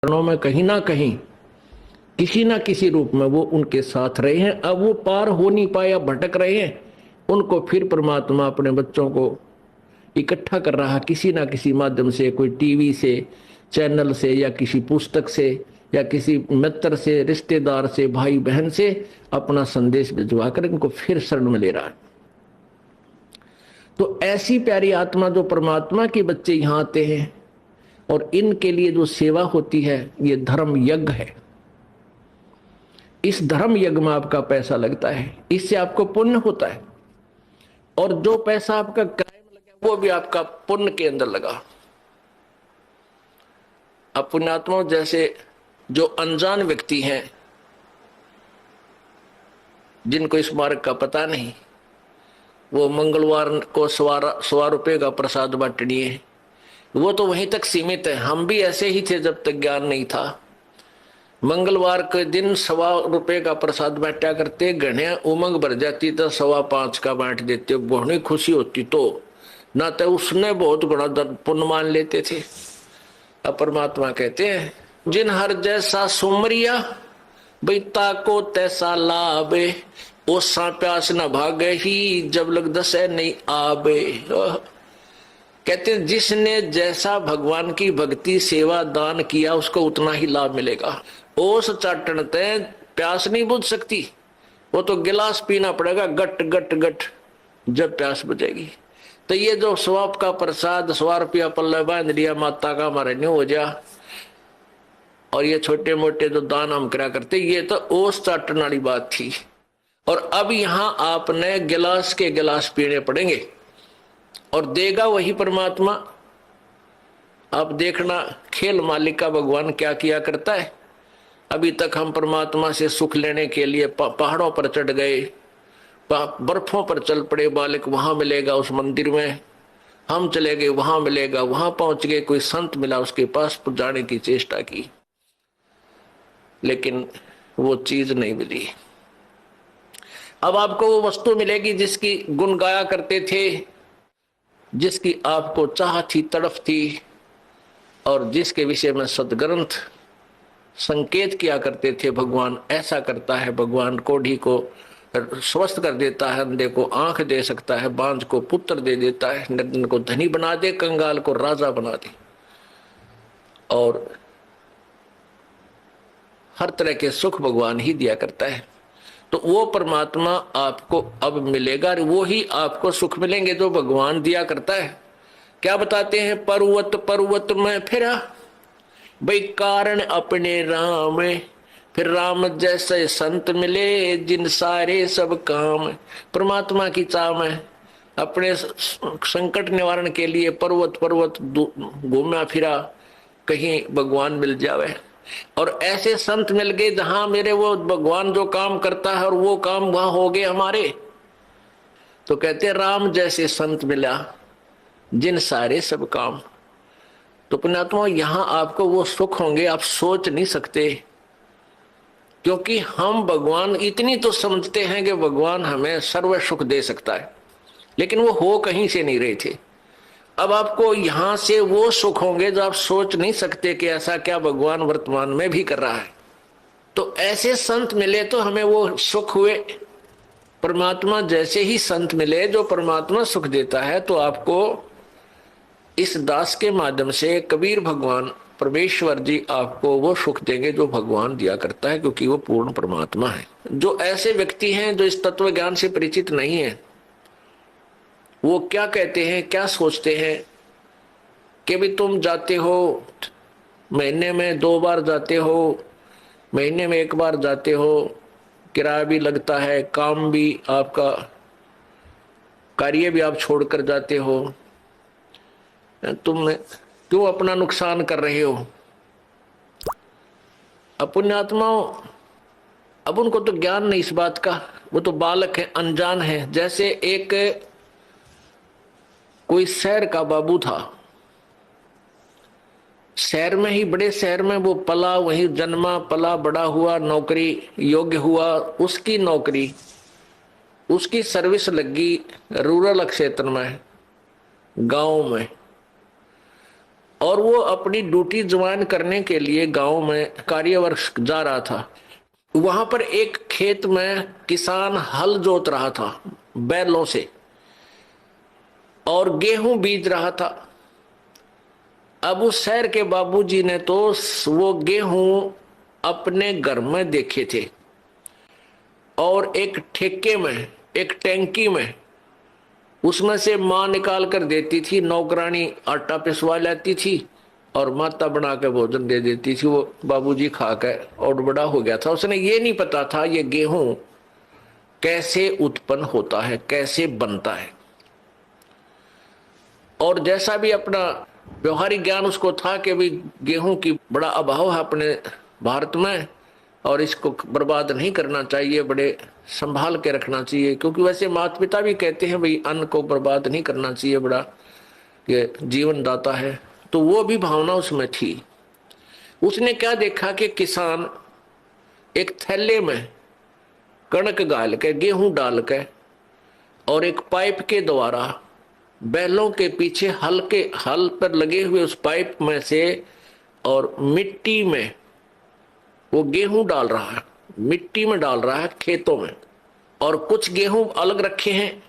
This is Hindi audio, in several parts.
चरणों में कहीं ना कहीं किसी ना किसी रूप में वो उनके साथ रहे हैं। अब वो पार हो नहीं पाया, भटक रहे हैं, उनको फिर परमात्मा अपने बच्चों को इकट्ठा कर रहा किसी ना किसी माध्यम से, कोई टीवी से, चैनल से, या किसी पुस्तक से, या किसी मित्र से, रिश्तेदार से, भाई बहन से अपना संदेश भिजवा कर इनको फिर शरण में ले रहा है। तो ऐसी प्यारी आत्मा जो परमात्मा के बच्चे यहां आते हैं और इनके लिए जो सेवा होती है, ये धर्म यज्ञ है। इस धर्म यज्ञ में आपका पैसा लगता है, इससे आपको पुण्य होता है, और जो पैसा आपका किराए में लगा वो भी आपका पुण्य के अंदर लगा। अब पुण्यात्माओं, जैसे जो अनजान व्यक्ति हैं जिनको इस मार्ग का पता नहीं, वो मंगलवार को 100 रुपये का प्रसाद बांटनी है, वो तो वहीं तक सीमित है। हम भी ऐसे ही थे जब तक ज्ञान नहीं था। मंगलवार के दिन 100 रुपये का प्रसाद बांटा करते, घने उमंग भर जाती तो 5.25 का बांट देते, बहुत खुशी होती। तो ना तो उसने बहुत गुणा पुण्य मान लेते थे। अब परमात्मा कहते हैं, जिन हर जैसा सुमरिया बैता को तैसा लाभे, ओसा प्यास न भागे ही जब लग दसे नहीं आबे। कहते हैं जिसने जैसा भगवान की भक्ति सेवा दान किया उसको उतना ही लाभ मिलेगा। ओस चाटन ते प्यास नहीं बुझ सकती, वो तो गिलास पीना पड़ेगा गट गट गट जब प्यास बुझेगी। तो ये जो स्वाप का प्रसाद 100 रुपया पल्ले बांध लिया माता का, हमारे नहीं हो जा, और ये छोटे मोटे जो दान हम करा करते, ये तो ओस चाटन वाली बात थी। और अब यहां आपने गिलास के गिलास पीने पड़ेंगे, और देगा वही परमात्मा। अब देखना खेल मालिक का भगवान क्या किया करता है। अभी तक हम परमात्मा से सुख लेने के लिए पहाड़ों पर चढ़ गए, बर्फों पर चल पड़े, बालक वहां मिलेगा उस मंदिर में, हम चले गए वहां मिलेगा, वहां पहुंच गए, कोई संत मिला उसके पास जाने की चेष्टा की, लेकिन वो चीज नहीं मिली। अब आपको वो वस्तु मिलेगी जिसकी गुण गाया करते थे, जिसकी आपको चाह थी, तड़फ थी, और जिसके विषय में सदग्रंथ संकेत किया करते थे। भगवान ऐसा करता है, भगवान कोढ़ी को स्वस्थ कर देता है, अंधे को आंख दे सकता है, बांझ को पुत्र दे देता है, निर्धन को धनी बना दे, कंगाल को राजा बना दे, और हर तरह के सुख भगवान ही दिया करता है। तो वो परमात्मा आपको अब मिलेगा, वो ही आपको सुख मिलेंगे जो भगवान दिया करता है। क्या बताते हैं, पर्वत पर्वत में फिरा भाई कारण अपने राम, फिर राम जैसे संत मिले जिन सारे सब काम। परमात्मा की चाह में अपने संकट निवारण के लिए पर्वत पर्वत घूमा फिरा, कहीं भगवान मिल जावे, और ऐसे संत मिल गए जहां मेरे वो भगवान जो काम करता है और वो काम वहां हो गए हमारे। तो कहते राम जैसे संत मिला जिन सारे सब काम। तो पुण्यात्मा, यहां आपको वो सुख होंगे आप सोच नहीं सकते, क्योंकि हम भगवान इतनी तो समझते हैं कि भगवान हमें सर्व सुख दे सकता है, लेकिन वो हो कहीं से नहीं रहे थे। अब आपको यहां से वो सुख होंगे जो आप सोच नहीं सकते कि ऐसा क्या भगवान वर्तमान में भी कर रहा है। तो ऐसे संत मिले तो हमें वो सुख हुए। परमात्मा जैसे ही संत मिले जो परमात्मा सुख देता है, तो आपको इस दास के माध्यम से कबीर भगवान परमेश्वर जी आपको वो सुख देंगे जो भगवान दिया करता है, क्योंकि वो पूर्ण परमात्मा है। जो ऐसे व्यक्ति हैं जो इस तत्व ज्ञान से परिचित नहीं है, वो क्या कहते हैं, क्या सोचते हैं कि भी तुम जाते हो, महीने में 2 बार जाते हो, महीने में 1 बार जाते हो, किराया भी लगता है, काम भी आपका, कार्य भी आप छोड़कर जाते हो, तुम क्यों अपना नुकसान कर रहे हो। पुण्यात्माओं, अब उनको तो ज्ञान नहीं इस बात का, वो तो बालक है, अनजान है। जैसे एक कोई शहर का बाबू था, शहर में ही, बड़े शहर में वो पला, वहीं जन्मा पला बड़ा हुआ, नौकरी योग्य हुआ, उसकी नौकरी, उसकी सर्विस लगी रूरल क्षेत्र में, गांव में। और वो अपनी ड्यूटी ज्वाइन करने के लिए गांव में कार्यवर्ष जा रहा था। वहां पर एक खेत में किसान हल जोत रहा था बैलों से और गेहूं बीज रहा था। अब उस शहर के बाबूजी ने तो वो गेहूं अपने घर में देखे थे और एक ठेके में, एक टैंकी में, उसमें से माँ निकाल कर देती थी, नौकरानी आटा पिसवा लाती थी और माता बना के भोजन दे देती थी। वो बाबूजी खा के और बड़ा हो गया था। उसने ये नहीं पता था ये गेहूं कैसे उत्पन्न होता है, कैसे बनता है। और जैसा भी अपना व्यवहारिक ज्ञान उसको था कि भाई गेहूं की बड़ा अभाव है अपने भारत में और इसको बर्बाद नहीं करना चाहिए, बड़े संभाल के रखना चाहिए, क्योंकि वैसे माता पिता भी कहते हैं भाई अन्न को बर्बाद नहीं करना चाहिए, बड़ा ये जीवन दाता है। तो वो भी भावना उसमें थी। उसने क्या देखा कि किसान एक थैले में कणक गाल के, गेहूं डाल के और एक पाइप के द्वारा बैलों के पीछे हल पर लगे हुए उस पाइप में से और मिट्टी में वो गेहूं डाल रहा है, मिट्टी में डाल रहा है खेतों में। और कुछ गेहूं अलग रखे हैं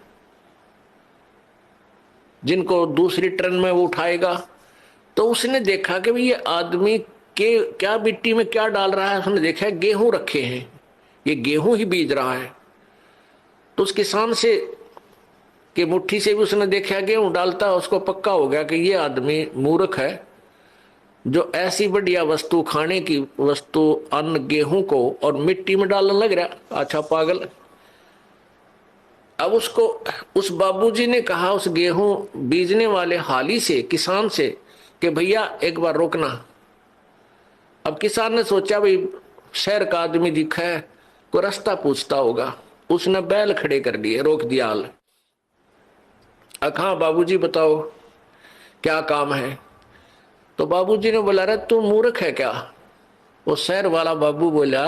जिनको दूसरी ट्रेन में वो उठाएगा। तो उसने देखा कि भाई ये आदमी के क्या मिट्टी में क्या डाल रहा है। उसने देखा गेहूं रखे हैं, ये गेहूं ही बीज रहा है। तो उस किसान से कि मुट्ठी से भी उसने देखा गेहूं डालता है, उसको पक्का हो गया कि ये आदमी मूर्ख है जो ऐसी बढ़िया वस्तु, खाने की वस्तु, अन्न गेहूं को और मिट्टी में डालने लग रहा। अच्छा पागल। अब उसको उस बाबूजी ने कहा उस गेहूं बीजने वाले हाली से, किसान से, कि भैया एक बार रोकना। अब किसान ने सोचा भाई शहर का आदमी दिखा है, कोई रास्ता पूछता होगा। उसने बैल खड़े कर दिए, रोक दिया हाल। हाँ बाबूजी बताओ क्या काम है। तो बाबूजी ने बोला अरे तू मूर्ख है क्या। वो शहर वाला बाबू बोला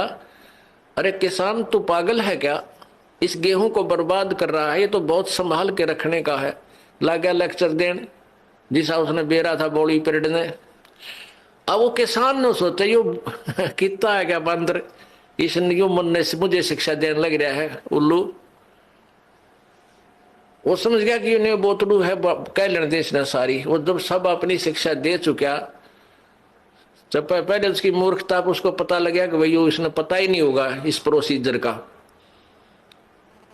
अरे किसान तू पागल है क्या, इस गेहूं को बर्बाद कर रहा है, ये तो बहुत संभाल के रखने का है। ला गया लेक्चर देने जिसा उसने बेरा था बॉडी पीरियड ने। अब वो किसान ने सोचा यो कितना है क्या बंदर, इसने यो मन ने मुझे शिक्षा देने लग रहा है उल्लू। वो समझ गया कि उन्हें बोतलू है कह लेने देश ने सारी। वो जब सब अपनी शिक्षा दे चुका, जब पहले उसकी मूर्खता उसको पता लग गया कि भाई इसने पता ही नहीं होगा इस प्रोसीजर का,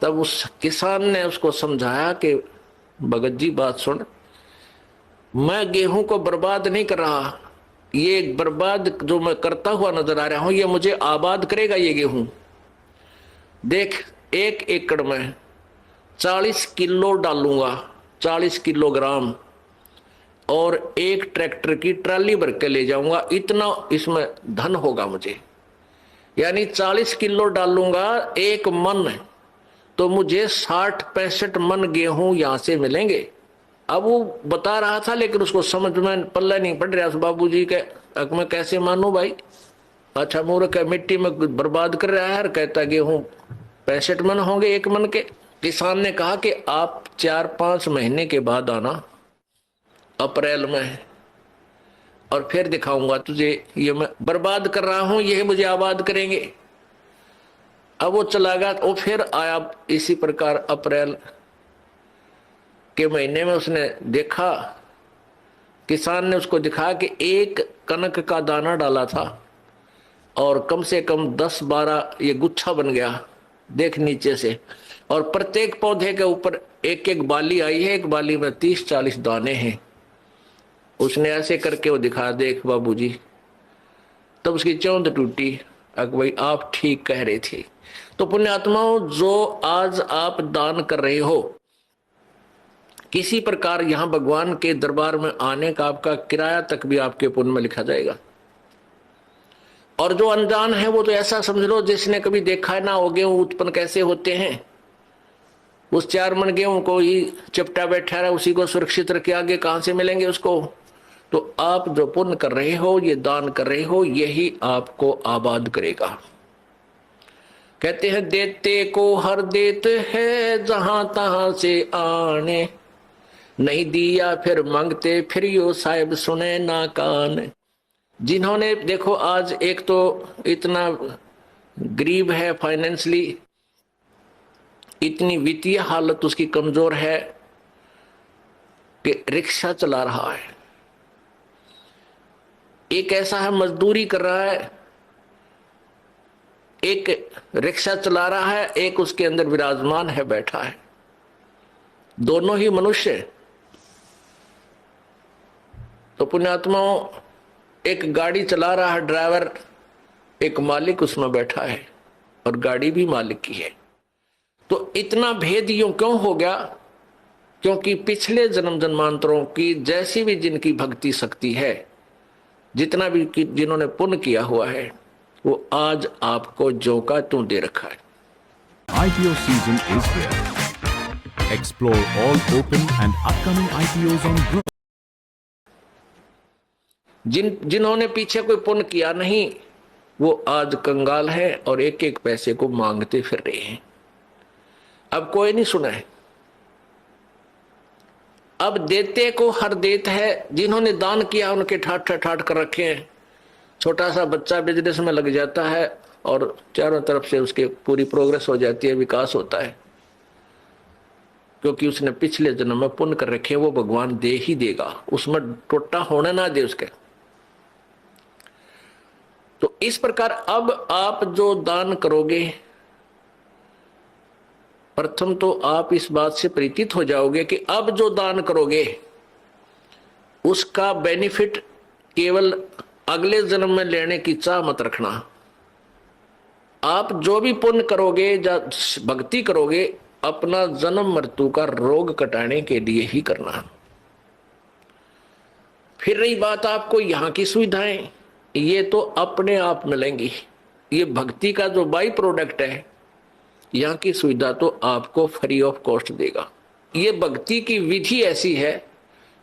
तब उस किसान ने उसको समझाया कि भगत जी बात सुन, मैं गेहूं को बर्बाद नहीं कर रहा, ये बर्बाद जो मैं करता हुआ नजर आ रहा हूं ये मुझे आबाद करेगा। ये गेहूं देख, 1 एकड़ में 40 किलो डालूंगा, 40 किलोग्राम, और एक ट्रैक्टर की ट्राली भर के ले जाऊंगा, इतना इसमें धन होगा मुझे। यानी 40 किलो डालूंगा 1 मन, तो मुझे 60-65 मन गेहूं यहां से मिलेंगे। अब वो बता रहा था लेकिन उसको समझ में पल्ला नहीं पड़ रहा। बाबूजी के हक में कैसे मानू भाई, अच्छा मूर्ख है, मिट्टी में बर्बाद कर रहा है, कहता गेहूं 65 मन होंगे 1 मन के। किसान ने कहा कि आप 4-5 महीने के बाद आना, अप्रैल में, और फिर दिखाऊंगा तुझे ये मैं बर्बाद कर रहा हूं, ये मुझे आबाद करेंगे। अब वो चला गया। वो फिर आया इसी प्रकार अप्रैल के महीने में। उसने देखा, किसान ने उसको दिखाया कि 1 कनक का दाना डाला था और कम से कम 10-12 ये गुच्छा बन गया देख नीचे से, और प्रत्येक पौधे के ऊपर 1-1 बाली आई है, एक बाली में 30-40 दाने हैं। उसने ऐसे करके वो दिखा, देख बाबूजी। तब उसकी चौंध टूटी, भाई आप ठीक कह रहे थे। तो पुण्यात्माओं, जो आज आप दान कर रहे हो, किसी प्रकार यहां भगवान के दरबार में आने का आपका किराया तक भी आपके पुण्य में लिखा जाएगा। और जो अनजान है वो तो ऐसा समझ लो जिसने कभी देखा ना हो गेहूं उत्पन्न कैसे होते हैं, उस 4 मन गेहूं को ही चिपटा बैठा रहा, उसी को सुरक्षित रखे, आगे कहां से मिलेंगे उसको। तो आप जो पुण्य कर रहे हो, ये दान कर रहे हो, यही आपको आबाद करेगा। कहते हैं देते को हर देते है जहां तहां से आने, नहीं दिया फिर मांगते, फिर यो साहिब सुने ना कान। जिन्होंने देखो आज एक तो इतना गरीब है, फाइनेंशियली इतनी वित्तीय हालत उसकी कमजोर है कि रिक्शा चला रहा है, एक ऐसा है मजदूरी कर रहा है, एक रिक्शा चला रहा है, एक उसके अंदर विराजमान है, बैठा है, दोनों ही मनुष्य। तो पुण्यात्माओं, एक गाड़ी चला रहा है ड्राइवर, एक मालिक उसमें बैठा है और गाड़ी भी मालिक की है। तो इतना भेद यूं क्यों हो गया? क्योंकि पिछले जन्म जन्मांतरों की जैसी भी जिनकी भक्ति शक्ति है, जितना भी जिन्होंने पुण्य किया हुआ है, वो आज आपको जो का त्यों दे रखा है। IPO season is here. Explore all open and upcoming IPOs on Group. जिन्होंने पीछे कोई पुण्य किया नहीं, वो आज कंगाल है और एक एक पैसे को मांगते फिर रहे हैं। अब कोई नहीं सुना है, अब देते को हर देत है। जिन्होंने दान किया उनके ठाट ठाट कर रखे हैं। छोटा सा बच्चा बिजनेस में लग जाता है और चारों तरफ से उसके पूरी प्रोग्रेस हो जाती है, विकास होता है, क्योंकि उसने पिछले जन्म में पुण्य कर रखे, वो भगवान दे ही देगा, उसमें टोटा होने ना दे उसके। तो इस प्रकार अब आप जो दान करोगे, प्रथम तो आप इस बात से परिचित हो जाओगे कि अब जो दान करोगे उसका बेनिफिट केवल अगले जन्म में लेने की चाह मत रखना। आप जो भी पुण्य करोगे या भक्ति करोगे, अपना जन्म मृत्यु का रोग कटाने के लिए ही करना। फिर रही बात आपको यहाँ की सुविधाएं, ये तो अपने आप मिलेंगी। ये भक्ति का जो बाई प्रोडक्ट है, यहाँ की सुविधा तो आपको फ्री ऑफ कॉस्ट देगा। ये भक्ति की विधि ऐसी है,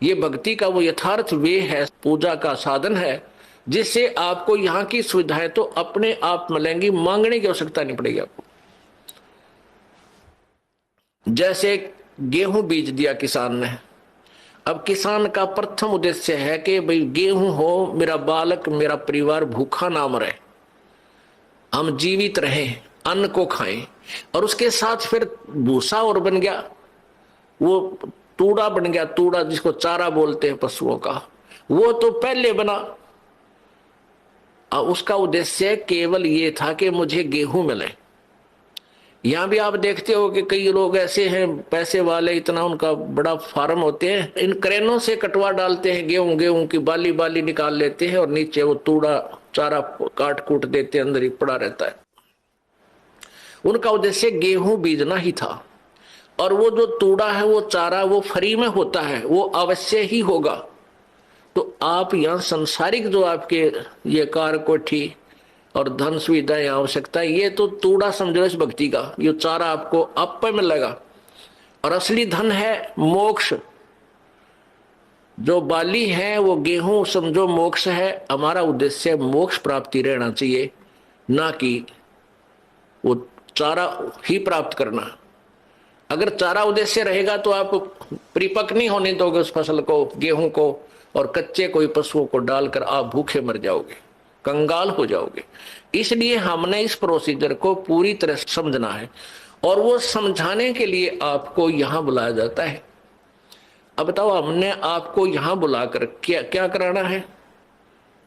ये भक्ति का वो यथार्थ वे है, पूजा का साधन है, जिससे आपको यहाँ की सुविधाएं तो अपने आप मिलेंगी, मांगने की आवश्यकता नहीं पड़ेगी आपको। जैसे गेहूं बीज दिया किसान ने, अब किसान का प्रथम उद्देश्य है कि भाई गेहूं हो, मेरा बालक मेरा परिवार भूखा ना मरे, हम जीवित रहें, अन्न को खाएं। और उसके साथ फिर भूसा और बन गया, वो तूड़ा बन गया, तूड़ा जिसको चारा बोलते हैं पशुओं का, वो तो पहले बना। उसका उद्देश्य केवल ये था कि मुझे गेहूं मिले। यहां भी आप देखते हो कि कई लोग ऐसे हैं पैसे वाले, इतना उनका बड़ा फार्म होते हैं, इन क्रेनों से कटवा डालते हैं गेहूं, गेहूं की बाली बाली निकाल लेते हैं और नीचे वो तूड़ा चारा काट कूट देते हैं, अंदर ही पड़ा रहता है। उनका उद्देश्य गेहूं बीजना ही था। और वो जो तूड़ा है, वो चारा, वो फ्री में होता है, वो अवश्य ही होगा। तो आप यहाँ संसारिक जो आपके ये कार कोठी और धन सुविधाएं आवश्यकता, ये तो तूड़ा समझो इस भक्ति का, ये चारा आपको आप पे मिलेगा। और असली धन है मोक्ष। जो बाली है वो गेहूं समझो मोक्ष है। हमारा उद्देश्य मोक्ष प्राप्ति रहना चाहिए, ना कि वो चारा ही प्राप्त करना। अगर चारा उद्देश्य रहेगा तो आप परिपक्व नहीं होने दोगे उस फसल को, गेहूं को, और कच्चे कोई पशुओं को डालकर आप भूखे मर जाओगे, कंगाल हो जाओगे। इसलिए हमने इस प्रोसीजर को पूरी तरह समझना है, और वो समझाने के लिए आपको यहां बुलाया जाता है। अब बताओ, हमने आपको यहां बुलाकर क्या क्या कराना है?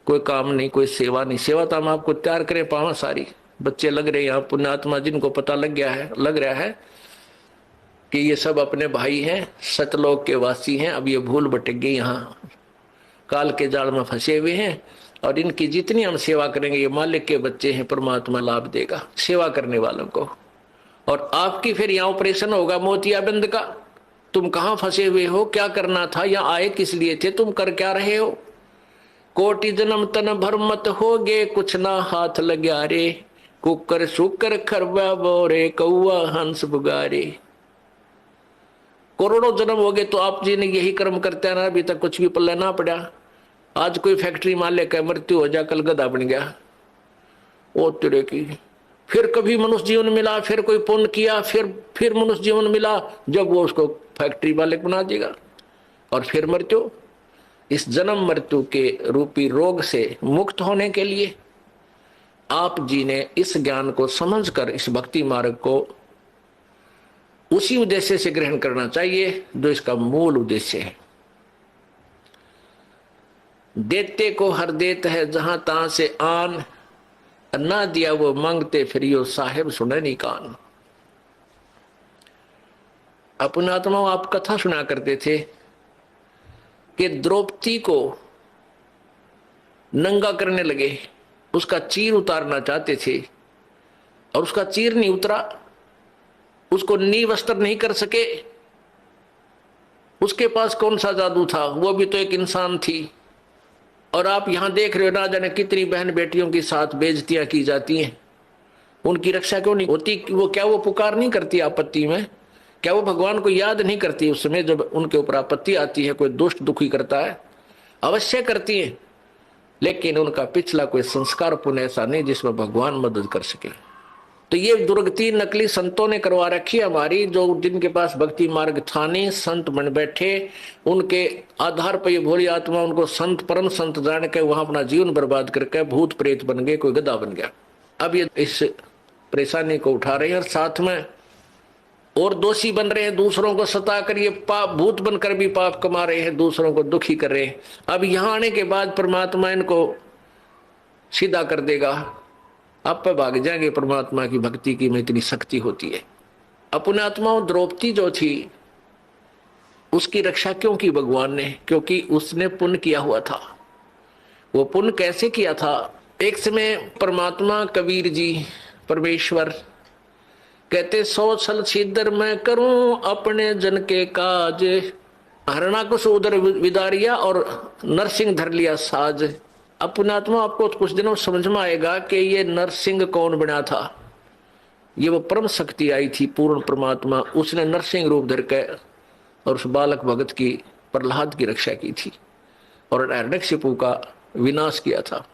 कोई काम नहीं, कोई सेवा नहीं। सेवा तो हम आपको तैयार करें पावा सारी, बच्चे लग रहे यहाँ पुण्यात्मा, जिनको पता लग रहा है कि ये सब अपने भाई हैं, सतलोक के वासी हैं। अब ये भूल भटक गए, यहाँ काल के जाल में फंसे हुए हैं, और इनकी जितनी हम सेवा करेंगे, ये मालिक के बच्चे हैं, परमात्मा लाभ देगा सेवा करने वालों को। और आपकी फिर यहाँ ऑपरेशन होगा मोतियाबिंद का। तुम कहाँ फंसे हुए हो, क्या करना था, यहाँ आए किस लिए थे, तुम कर क्या रहे हो? कोटि जन्म तन भर मत होगे, कुछ ना हाथ लग्या रे, कुकर शुकर खरबा बोरे, कौआ हंस बुगारे। करोड़ों जन्म हो गए तो आप जी ने यही कर्म करते हैं ना, अभी तक कुछ भी पल्ले ना पड़ा। आज कोई फैक्ट्री मालिक है, मृत्यु हो जा, कल गधा बन गया, ओ तेरे की। फिर कभी मनुष्य जीवन मिला, फिर कोई पुण्य किया, फिर मनुष्य जीवन मिला, जब वो उसको फैक्ट्री मालिक बना देगा। और फिर मृत्यु, इस जन्म मृत्यु के रूपी रोग से मुक्त होने के लिए आप जी ने इस ज्ञान को समझकर इस भक्ति मार्ग को उसी उद्देश्य से ग्रहण करना चाहिए जो इसका मूल उद्देश्य है। देते को हर देत है जहां तहां से आन, ना दिया वो मांगते फिरियो साहेब सुने नहीं कान। अपने आत्माओं, आप कथा सुना करते थे कि द्रौपदी को नंगा करने लगे, उसका चीर उतारना चाहते थे और उसका चीर नहीं उतरा, उसको नी वस्त्र नहीं कर सके। उसके पास कौन सा जादू था, वो भी तो एक इंसान थी। और आप यहां देख रहे हो ना जाने कितनी बहन बेटियों के साथ बेइज्जतियां की जाती हैं, उनकी रक्षा क्यों नहीं होती? वो क्या वो पुकार नहीं करती आपत्ति में? क्या वो भगवान को याद नहीं करती उस समय जब उनके ऊपर आपत्ति आती है, कोई दुष्ट दुखी करता है? अवश्य करती है, लेकिन उनका पिछला कोई संस्कार पुण्य ऐसा नहीं जिसमें भगवान मदद कर सके। तो ये दुर्गति नकली संतों ने करवा रखी है हमारी, जो जिनके पास भक्ति मार्ग था नहीं, संत बन बैठे, उनके आधार पर ये भोली आत्मा उनको संत परम संत जान के वहां अपना जीवन बर्बाद करके भूत प्रेत बन गए, कोई गधा बन गया। अब ये इस परेशानी को उठा रहे हैं और साथ में और दोषी बन रहे हैं, दूसरों को सता कर ये पाप भूत बनकर भी पाप कमा रहे हैं, दूसरों को दुखी कर रहे हैं। अब यहां आने के बाद परमात्मा इनको सीधा कर देगा, आप पे भाग जाएंगे। परमात्मा की भक्ति की में इतनी शक्ति होती है। अपने आत्माओं, द्रौपदी जो थी उसकी रक्षा क्यों की भगवान ने? क्योंकि उसने पुण्य किया हुआ था। वो पुण्य कैसे किया था? एक समय परमात्मा कबीर जी परमेश्वर कहते, 100 छल छिद्र मैं करूं अपने जन के काज, हरणाकुश उदर विदारिया और नरसिंह धर लिया साज। अपने आत्मा, आपको कुछ दिनों समझ में आएगा कि ये नरसिंह कौन बना था। ये वो परम शक्ति आई थी, पूर्ण परमात्मा, उसने नरसिंह रूप धर के और उस बालक भगत की, प्रहलाद की रक्षा की थी और हिरण्यकशिपु का विनाश किया था।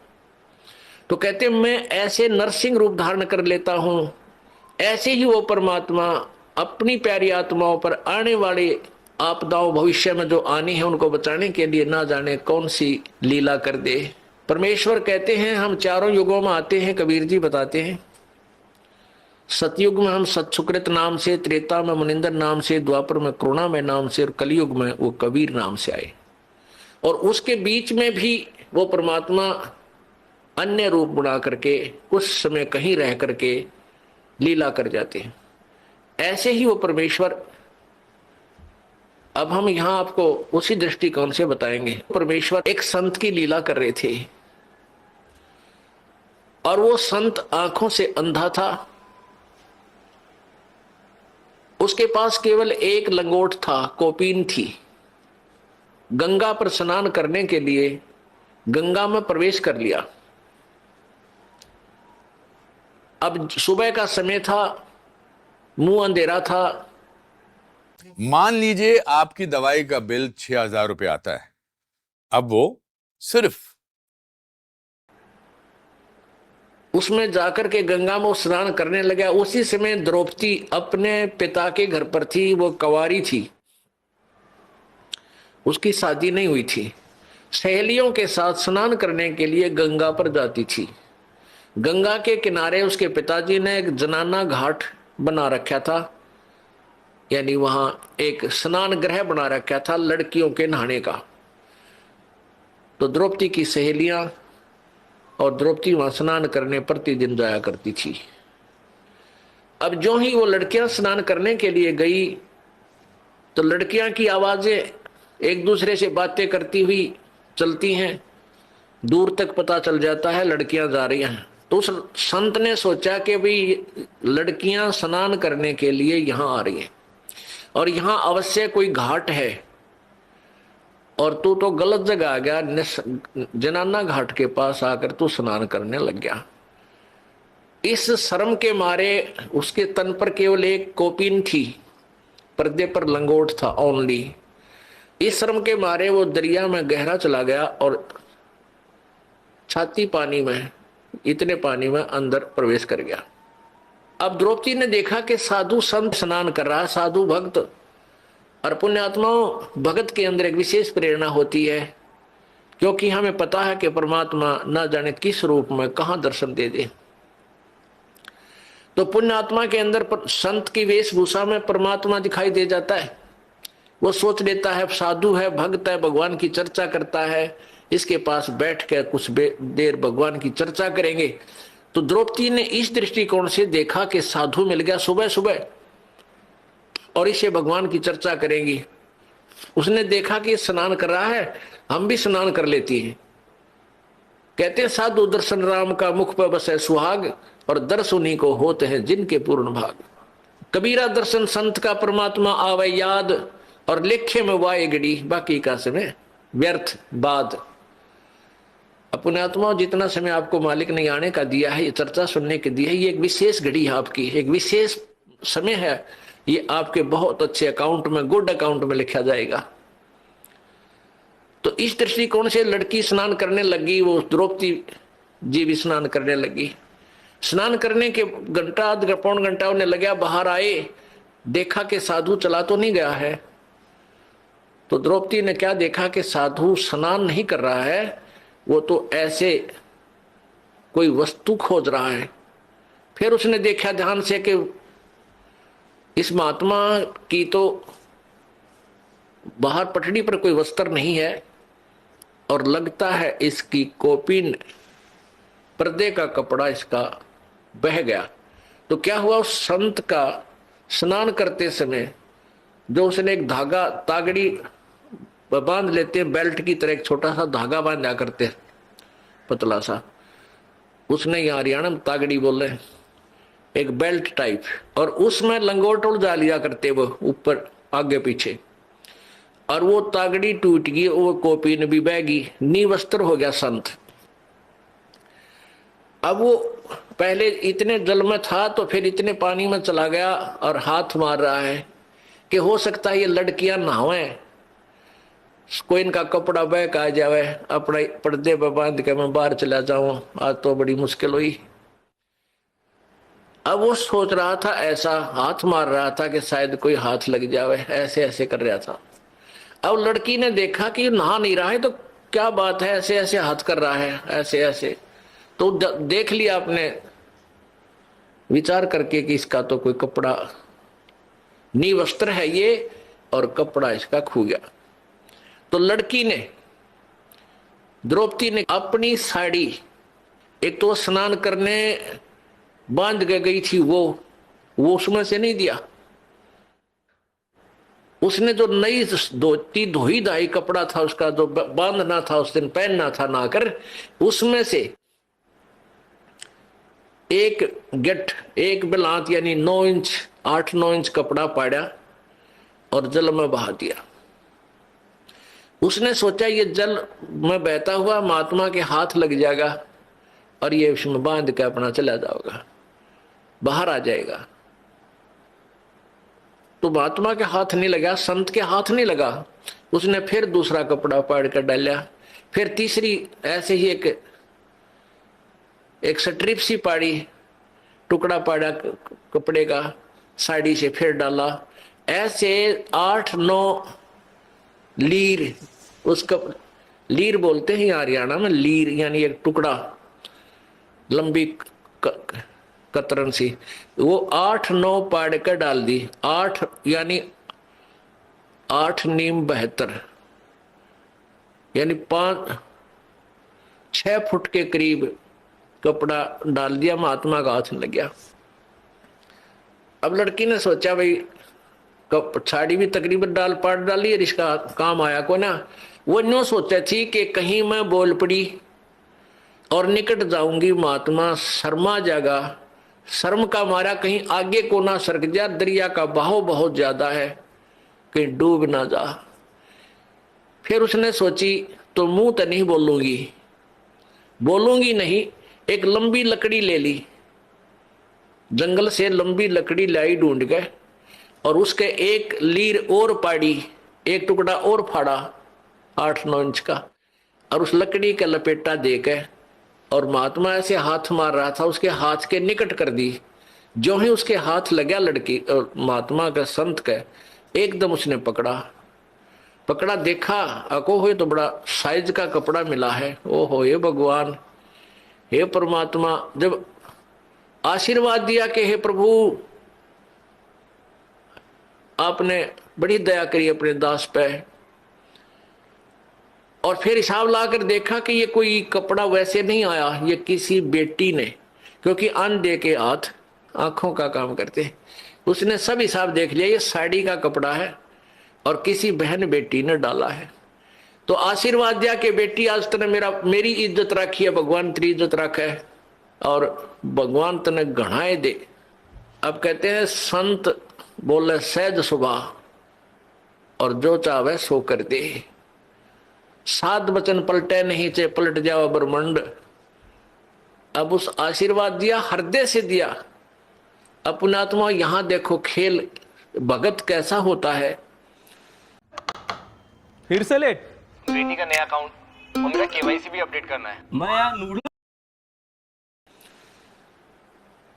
तो कहते मैं ऐसे नरसिंह रूप धारण कर लेता हूं, ऐसे ही वो परमात्मा अपनी प्यारी आत्माओं पर आने वाले आपदाओं भविष्य में जो आनी है उनको बचाने के लिए ना जाने कौन सी लीला कर दे। परमेश्वर कहते हैं हम चारों युगों में आते हैं, कबीर जी बताते हैं। सतयुग में हम सतसुकृत नाम से, त्रेता में मुनिंदर नाम से, द्वापर में करुणा में नाम से और कलयुग में वो कबीर नाम से आए। और उसके बीच में भी वो परमात्मा अन्य रूप बना करके कुछ समय कहीं रह करके लीला कर जाते हैं। ऐसे ही वो परमेश्वर, अब हम यहां आपको उसी दृष्टिकोण से बताएंगे। परमेश्वर एक संत की लीला कर रहे थे और वो संत आंखों से अंधा था। उसके पास केवल एक लंगोट था, कोपीन थी। गंगा पर स्नान करने के लिए गंगा में प्रवेश कर लिया। अब सुबह का समय था, मुंह अंधेरा था। मान लीजिए आपकी दवाई का बिल 6,000 रुपये आता है। अब वो सिर्फ उसमें जाकर के गंगा में स्नान करने लगा। उसी समय द्रौपदी अपने पिता के घर पर थी, वो कंवारी थी, उसकी शादी नहीं हुई थी। सहेलियों के साथ स्नान करने के लिए गंगा पर जाती थी। गंगा के किनारे उसके पिताजी ने एक जनाना घाट बना रखा था, यानी वहां एक स्नान गृह बना रखा था लड़कियों के नहाने का। तो द्रौपदी की सहेलियां और द्रौपदी वहां स्नान करने प्रतिदिन जाया करती थी। अब जो ही वो लड़कियां स्नान करने के लिए गई तो लड़कियां की आवाजें एक दूसरे से बातें करती हुई चलती हैं, दूर तक पता चल जाता है लड़कियां जा रही हैं। तो उस संत ने सोचा कि भाई लड़कियां स्नान करने के लिए यहां आ रही हैं और यहां अवश्य कोई घाट है और तू तो गलत जगह आ गया, जनाना घाट के पास आकर तू स्नान करने लग गया। इस शर्म के मारे उसके तन पर केवल एक कोपीन थी, पर्दे पर लंगोट था ओनली। इस शर्म के मारे वो दरिया में गहरा चला गया और छाती पानी में, इतने पानी में अंदर प्रवेश कर गया। अब द्रौपदी ने देखा कि साधु संत स्नान कर रहा है, साधु भक्त और पुण्यात्माओं, भगत के अंदर एक विशेष प्रेरणा होती है, क्योंकि हमें पता है कि परमात्मा न जाने किस रूप में कहां दर्शन दे दे। तो पुण्यात्मा के अंदर संत की वेशभूषा में परमात्मा दिखाई दे जाता है। वो सोच लेता है साधु है, भक्त है, भगवान की चर्चा करता है, इसके पास बैठ कर कुछ देर भगवान की चर्चा करेंगे। तो द्रौपदी ने इस दृष्टिकोण से देखा कि साधु मिल गया सुबह सुबह और इसे भगवान की चर्चा करेंगी। उसने देखा कि स्नान कर रहा है, हम भी स्नान कर लेती हैं। कहते हैं साधु दर्शन राम का मुख पर बसे सुहाग, और दर्श उन्हीं को होते हैं जिनके पूर्ण भाग। कबीरा दर्शन संत का परमात्मा आवे याद, और लेखे में वाए गड़ी बाकी का समय व्यर्थ बाद। अपने आत्मा जितना समय आपको मालिक ने आने का दिया है, ये चर्चा सुनने के दिया है, ये एक विशेष घड़ी है आपकी, एक विशेष समय है। ये आपके बहुत अच्छे अकाउंट में, गुड अकाउंट में लिखा जाएगा। तो इस दृष्टिकोण से लड़की स्नान करने लगी, वो द्रौपदी जी भी स्नान करने लगी। स्नान करने के घंटा आध पौन घंटा उन्हें लगा, बाहर आए, देखा कि साधु चला तो नहीं गया है। तो द्रौपदी ने क्या देखा कि साधु स्नान नहीं कर रहा है, वो तो ऐसे कोई वस्तु खोज रहा है। फिर उसने देखा ध्यान से कि इस महात्मा की तो बाहर पटड़ी पर कोई वस्त्र नहीं है, और लगता है इसकी कोपिन पर्दे का कपड़ा इसका बह गया। तो क्या हुआ, उस संत का स्नान करते समय जो उसने एक धागा तागड़ी बांध लेते हैं, बेल्ट की तरह एक छोटा सा धागा बांधा करते पतला सा, उसने यहाँ हरियाणा में तागड़ी बोले, एक बेल्ट टाइप, और उसमें लंगोट उलझा लिया करते वो ऊपर आगे पीछे, और वो तागड़ी टूट गई, वो कोपीन भी बह गई, निवस्त्र हो गया संत। अब वो पहले इतने जल में था तो फिर इतने पानी में चला गया और हाथ मार रहा है कि हो सकता है ये लड़कियां नहावे, कोई इनका कपड़ा बह आ जावे, अपना पर्दे पर बांध के मैं बाहर चला जाऊं, आज तो बड़ी मुश्किल हुई। अब वो सोच रहा था, ऐसा हाथ मार रहा था कि शायद कोई हाथ लग जावे, ऐसे ऐसे कर रहा था। अब लड़की ने देखा कि नहा नहीं रहा है, तो क्या बात है, ऐसे ऐसे हाथ कर रहा है, ऐसे ऐसे। तो देख लिया आपने विचार करके कि इसका तो कोई कपड़ा निवस्त्र है ये, और कपड़ा इसका खो गया। तो लड़की ने, द्रौपदी ने अपनी साड़ी, एक तो स्नान करने बांध के गई थी वो उसमें से नहीं दिया, उसने जो नई धोती धोई धाई कपड़ा था उसका जो बांधना था उस दिन, पहनना था नहाकर, उसमें से एक गठ, एक बिलात यानी 9 इंच 8-9 इंच कपड़ा पाड़ा और जल में बहा दिया। उसने सोचा ये जल में बहता हुआ महात्मा के हाथ लग जाएगा और ये उसमें बांध के अपना चला जाएगा, बाहर आ जाएगा। तो महात्मा के हाथ नहीं लगा, संत के हाथ नहीं लगा। उसने फिर दूसरा कपड़ा पाड़ कर डाला, फिर तीसरी ऐसे ही एक स्ट्रिप सी पाड़ी, टुकड़ा पाड़ा कपड़े का साड़ी से, फिर डाला। ऐसे 8-9 लीर, उसका लीर बोलते हैं हरियाणा में, लीर यानी एक टुकड़ा, लंबी कतरन सी, वो 8-9 पाड़ कर डाल दी। 8 यानी 8 नीम 72 यानी 5-6 फुट के करीब कपड़ा डाल दिया, महात्मा का हाथ लग गया। अब लड़की ने सोचा भाई साड़ी भी तकरीबन पाड़ डाली है, इसका काम आया को ना। वो न्यों सोचा थी कि कहीं मैं बोल पड़ी और निकट जाऊंगी, महात्मा शर्मा जागा, शर्म का मारा कहीं आगे को ना सरक जा, दरिया का बहाव बहुत ज्यादा है, कहीं डूब ना जा। फिर उसने सोची तो मुंह तो नहीं बोलूंगी नहीं। एक लंबी लकड़ी ले ली, जंगल से लंबी लकड़ी लाई ढूंढ के, और उसके एक लीर और पाड़ी, एक टुकड़ा और फाड़ा 8-9 इंच का, और उस लकड़ी का लपेटा दे के, और महात्मा ऐसे हाथ मार रहा था, उसके हाथ के निकट कर दी। जो ही उसके हाथ लगा लड़की और महात्मा का, संत का, एकदम उसने पकड़ा देखा, अको हो तो बड़ा साइज का कपड़ा मिला है। ओहो, हे भगवान, हे परमात्मा, जब आशीर्वाद दिया कि हे प्रभु आपने बड़ी दया करी अपने दास पे, और फिर हिसाब लाकर देखा कि ये कोई कपड़ा वैसे नहीं आया, ये किसी बेटी ने, क्योंकि अंधे के हाथ आंखों का काम करते हैं, उसने सब हिसाब देख लिया, ये साड़ी का कपड़ा है और किसी बहन बेटी ने डाला है। तो आशीर्वाद दिया कि बेटी आज तने मेरी इज्जत रखी है, भगवान तेरी इज्जत रखे और भगवान तने घणाए दे। अब कहते हैं संत बोले सहज सुबह और जो चाहे सो कर दे, सात वचन पलटे नहीं चे पलट जाओ ब्रह्मंड। अब उस आशीर्वाद दिया, हृदय से दिया अपना आत्मा। यहां देखो खेल भगत कैसा होता है। फिर से लेट। बेटी का नया अकाउंट और मेरा केवाईसी भी अपडेट करना है। मैं यहाँ नूडल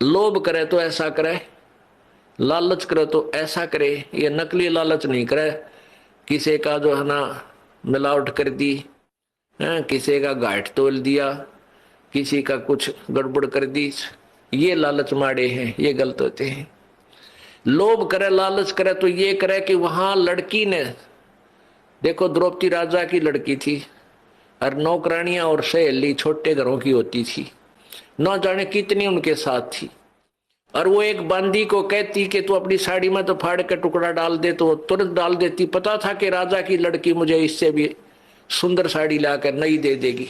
लोभ करे तो ऐसा करे, लालच करे तो ऐसा करे। ये नकली लालच नहीं करे, किसी का जो है ना मिलावट कर दी, किसी का घाट तोल दिया, किसी का कुछ गड़बड़ कर दी, ये लालच माड़े हैं, ये गलत होते हैं। लोभ करे लालच करे तो ये करे कि वहां लड़की ने देखो, द्रौपदी राजा की लड़की थी और नौकरानियां और सहेली छोटे घरों की होती थी, न जाने कितनी उनके साथ थी। और वो एक बांदी को कहती कि तू अपनी साड़ी में तो फाड़ के टुकड़ा डाल दे, तो तुरंत डाल देती। पता था कि राजा की लड़की मुझे इससे भी सुंदर साड़ी लाकर नई दे देगी,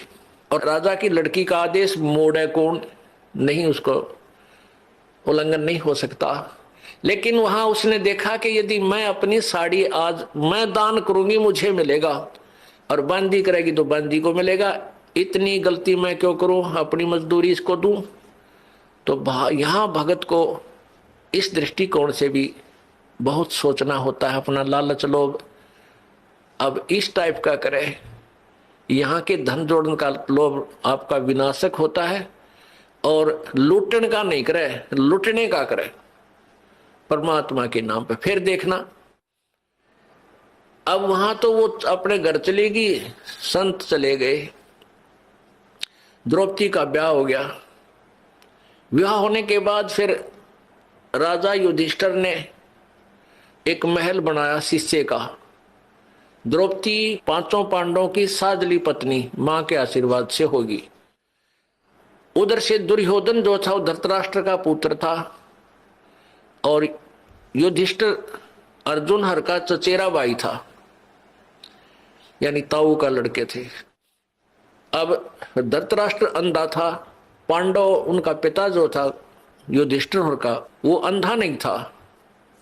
और राजा की लड़की का आदेश मोड़े कौन नहीं, उसको उल्लंघन नहीं हो सकता। लेकिन वहां उसने देखा कि यदि मैं अपनी साड़ी आज मैं दान करूंगी मुझे मिलेगा, और बांदी करेगी तो बांदी को मिलेगा। इतनी गलती मैं क्यों करूं, अपनी मजदूरी इसको दूं। तो यहां भगत को इस दृष्टिकोण से भी बहुत सोचना होता है। अपना लालच लोभ अब इस टाइप का करे, यहाँ के धन जोड़न का लोभ आपका विनाशक होता है, और लूटन का नहीं करे, लूटने का करे परमात्मा के नाम पे। फिर देखना, अब वहां तो वो अपने घर चलेगी, संत चले गए, द्रौपदी का ब्याह हो गया। विवाह होने के बाद फिर राजा युधिष्ठिर ने एक महल बनाया शिष्य का। द्रौपदी पांचों पांडवों की साजली पत्नी मां के आशीर्वाद से होगी। उधर से दुर्योधन जो था वो धृतराष्ट्र का पुत्र था, और युधिष्ठिर अर्जुन हर का चचेरा भाई था, यानी ताऊ का लड़के थे। अब धृतराष्ट्र अंधा था, पांडव उनका पिता जो था युधिष्ठिर हर का वो अंधा नहीं था,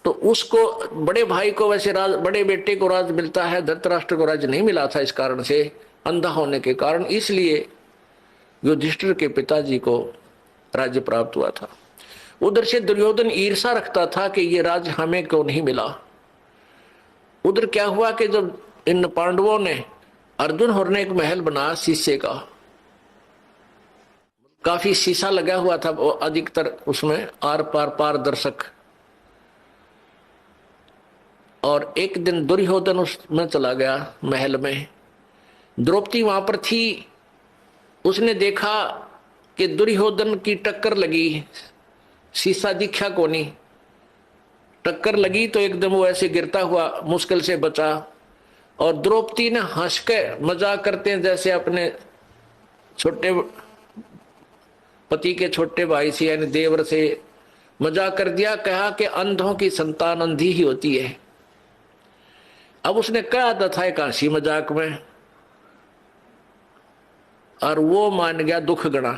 तो उसको बड़े भाई को वैसे राज, बड़े बेटे को राज मिलता है, धृतराष्ट्र को राज नहीं मिला था इस कारण से, अंधा होने के कारण। इसलिए युधिष्ठिर के पिताजी को राज्य प्राप्त हुआ था। उधर से दुर्योधन ईर्षा रखता था कि ये राज हमें क्यों नहीं मिला। उधर क्या हुआ कि जब इन पांडवों ने, अर्जुन होर ने एक महल बनाया शीशे का, काफी शीशा लगा हुआ था, वो अधिकतर उसमें आर पार पारदर्शक। और एक दिन दुर्योधन उसमें चला गया महल में, द्रौपदी वहां पर थी। उसने देखा कि दुर्योधन की टक्कर लगी, शीशा दिखा को नहीं, टक्कर लगी तो एकदम वो ऐसे गिरता हुआ मुश्किल से बचा। और द्रौपदी ने हंस के मजाक करते हैं जैसे अपने छोटे पति के छोटे भाई से यानी देवर से मजाक कर दिया, कहा कि अंधों की संतान अंधी ही होती है। अब उसने कहा था एक हंसी मजाक में, और वो मान गया दुख गणा।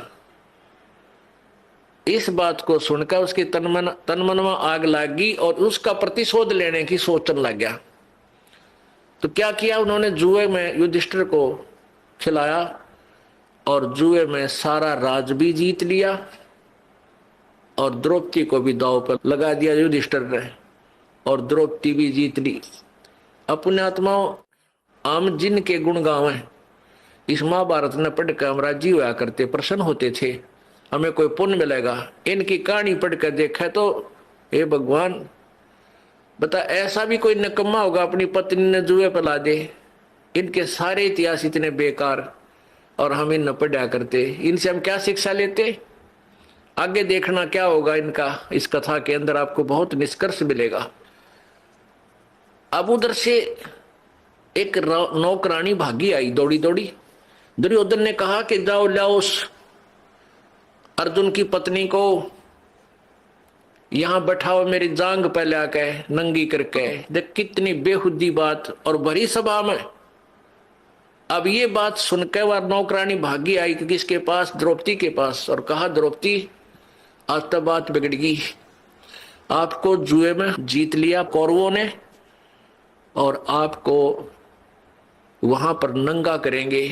इस बात को सुनकर उसकी तनमन में आग लग गई और उसका प्रतिशोध लेने की सोचने लग गया। तो क्या किया उन्होंने, जुए में युधिष्ठिर को खिलाया और जुए में सारा राज भी जीत लिया, और द्रौपदी को भी दांव पर लगा दिया युधिष्ठिर ने, और द्रौपदी भी जीत ली। अपने आत्माओं आम जिन के गुण गावें, इस महाभारत ने पढ़कर हम राजी हुआ करते, प्रसन्न होते थे, हमें कोई पुण्य मिलेगा। इनकी कहानी पढ़कर देखा तो हे भगवान, बता ऐसा भी कोई निकम्मा होगा अपनी पत्नी ने जुए पर ला दे? इनके सारे इतिहास इतने बेकार और हम इन न पढ़ा करते, इनसे हम क्या शिक्षा लेते? आगे देखना क्या होगा इनका, इस कथा के अंदर आपको बहुत निष्कर्ष मिलेगा। अब उधर से एक नौकरानी भागी आई दौड़ी दौड़ी। दुर्योधन ने कहा कि जाओ लाओ उस अर्जुन की पत्नी को यहां बैठाओ, मेरी जांग पे लाके नंगी करके। देख कितनी बेहुदी बात, और भरी सभा में। अब ये बात सुनकर वह नौकरानी भागी आई कि किसके पास? द्रौपदी के पास, और कहा द्रौपदी आज तो बात बिगड़ गई, आपको जुए में जीत लिया कौरवों ने और आपको वहां पर नंगा करेंगे।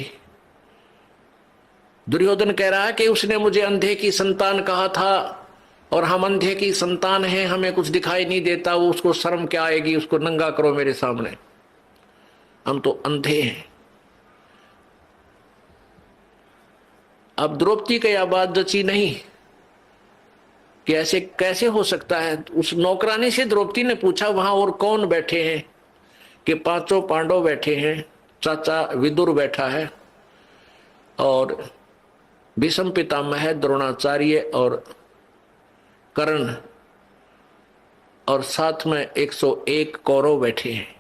दुर्योधन कह रहा है कि उसने मुझे अंधे की संतान कहा था और हम अंधे की संतान हैं, हमें कुछ दिखाई नहीं देता, वो उसको शर्म क्या आएगी, उसको नंगा करो मेरे सामने, हम तो अंधे हैं। अब द्रौपदी का यह बात जची नहीं कि ऐसे कैसे हो सकता है। उस नौकरानी से द्रौपदी ने पूछा वहां और कौन बैठे हैं? कि पांचों पांडव बैठे हैं, चाचा विदुर बैठा है और भीष्म पितामह, द्रोणाचार्य और कर्ण, और साथ में 101 कौरव बैठे हैं।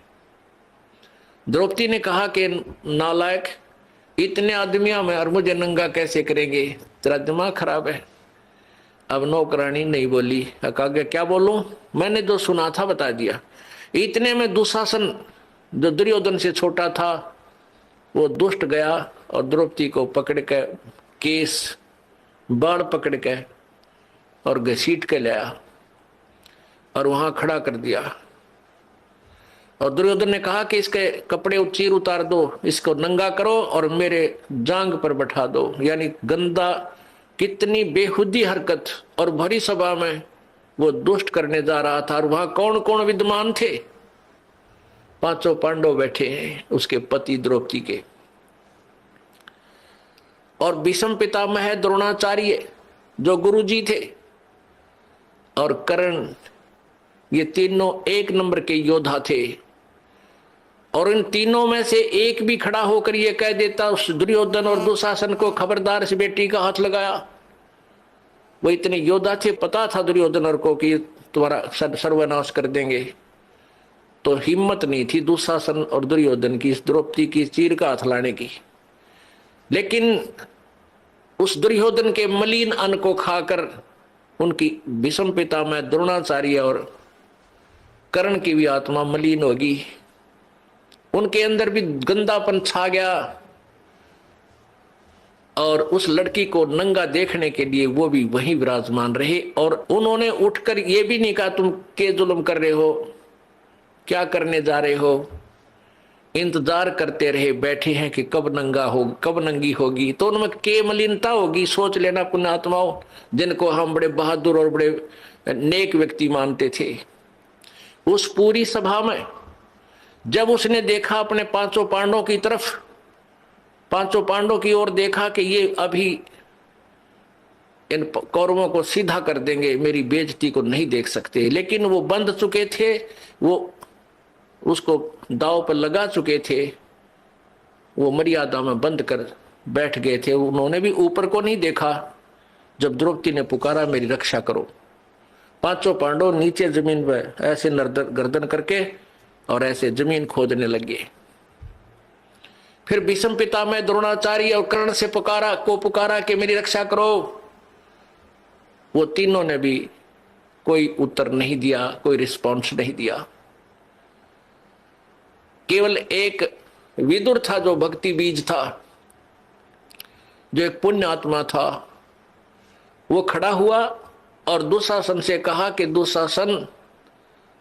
द्रौपदी ने कहा कि नालायक, इतने आदमियों में और मुझे नंगा कैसे करेंगे, तेरा दिमाग खराब है। अब नौकरानी नहीं बोली, कहा क्या बोलूं, मैंने जो सुना था बता दिया। इतने में दुशासन जो दुर्योधन से छोटा था वो दुष्ट गया और द्रौपदी को पकड़ के केस बाढ़ पकड़ के और घसीट के लाया और वहां खड़ा कर दिया। और दुर्योधन ने कहा कि इसके कपड़े चीर उतार दो, इसको नंगा करो और मेरे जांग पर बैठा दो। यानी गंदा, कितनी बेहुदी हरकत, और भरी सभा में वो दुष्ट करने जा रहा था। और वहां कौन कौन विद्यमान थे? पांचों पांडव बैठे हैं, उसके पति द्रौपदी के, और भीष्म पितामह द्रोणाचार्य जो गुरुजी थे, और कर्ण, ये तीनों एक नंबर के योद्धा थे। और इन तीनों में से एक भी खड़ा होकर ये कह देता उस दुर्योधन और दुशासन को, खबरदार इस बेटी का हाथ लगाया। वो इतने योद्धा थे, पता था दुर्योधन और को कि तुम्हारा सर्वनाश कर देंगे, तो हिम्मत नहीं थी दुशासन और दुर्योधन की इस द्रौपदी की चीर का हाथ लाने की। लेकिन उस दुर्योधन के मलिन अन्न को खाकर उनकी भीष्म पितामह द्रोणाचार्य और कर्ण की भी आत्मा मलिन होगी, उनके अंदर भी गंदापन छा गया। और उस लड़की को नंगा देखने के लिए वो भी वहीं विराजमान रहे। और उन्होंने उठकर ये भी नहीं कहा तुम के जुल्म कर रहे हो, क्या करने जा रहे हो। इंतजार करते रहे, बैठे हैं कि कब नंगा हो, कब नंगी होगी। तो उनमें के मलिनता होगी। सोच लेना पुण्यात्माओं, जिनको हम बड़े बहादुर और बड़े नेक व्यक्ति मानते थे, उस पूरी सभा में जब उसने देखा अपने पांचों पांडवों की तरफ, पांचों पांडवों की ओर देखा कि ये अभी इन कौरवों को सीधा कर देंगे, मेरी बेइज्जती को नहीं देख सकते। लेकिन वो बंध चुके थे, वो उसको दांव पर लगा चुके थे, वो मर्यादा में बंद कर बैठ गए थे। उन्होंने भी ऊपर को नहीं देखा। जब द्रौपदी ने पुकारा मेरी रक्षा करो, पांचों पांडव नीचे जमीन पर ऐसे गर्दन करके और ऐसे जमीन खोदने लगे। फिर भीष्म पितामह द्रोणाचार्य और कर्ण से पुकारा कि मेरी रक्षा करो। वो तीनों ने भी कोई उत्तर नहीं दिया, कोई रिस्पॉन्स नहीं दिया। केवल एक विदुर था जो भक्ति बीज था, जो एक पुण्य आत्मा था। वो खड़ा हुआ और दुशासन से कहा कि दुशासन,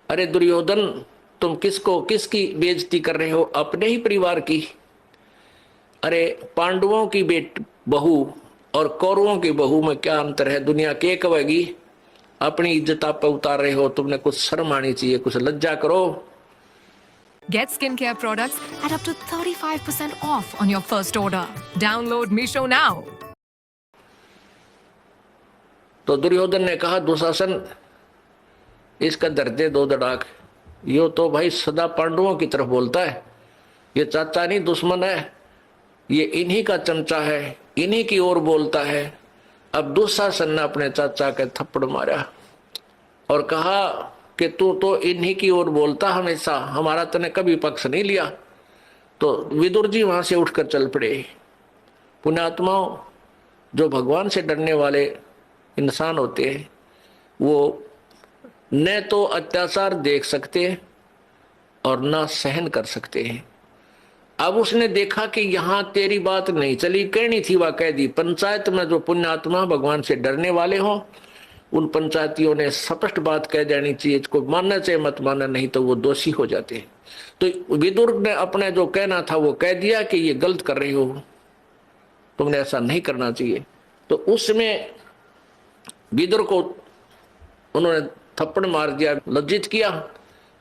अरे दुर्योधन, तुम किसकी बेइज्जती कर रहे हो? अपने ही परिवार की। अरे पांडवों की बहू और कौरवों की बहू में क्या अंतर है? दुनिया के कहेगी अपनी इज्जत आप पे उतार रहे हो। तुमने कुछ शर्म आनी चाहिए, कुछ लज्जा करो। Get skincare products at up to 35% off on your first order. Download Misho now. तो दुर्योधन ने कहा दुशासन, इसका दर्द दो दड़ाक, यो तो भाई सदा पांडवों की तरफ बोलता है, ये चाचा नहीं दुश्मन है, ये इन्हीं का चमचा है, इन्हीं की ओर बोलता है। अब दुशासन ने अपने चाचा के थप्पड़ मारा और कहा कि तू तो इन्हीं की ओर बोलता हमेशा, हमारा तूने कभी पक्ष नहीं लिया। तो विदुर जी वहां से उठकर चल पड़े। पुण्यात्माओं, जो भगवान से डरने वाले इंसान होते हैं वो न तो अत्याचार देख सकते और ना सहन कर सकते हैं। अब उसने देखा कि यहां तेरी बात नहीं चली, कहनी थी वह कह दी। पंचायत में जो पुण्यात्मा भगवान से डरने वाले हों उन पंचायतियों ने स्पष्ट बात कह देनी चाहिए, इसको मानना चाहिए मत मानना, नहीं तो वो दोषी हो जाते हैं। तो विदुर ने अपने जो कहना था वो कह दिया कि ये गलत कर रही हो, तुमने ऐसा नहीं करना चाहिए। तो उसमें विदुर को उन्होंने थप्पड़ मार दिया, लज्जित किया,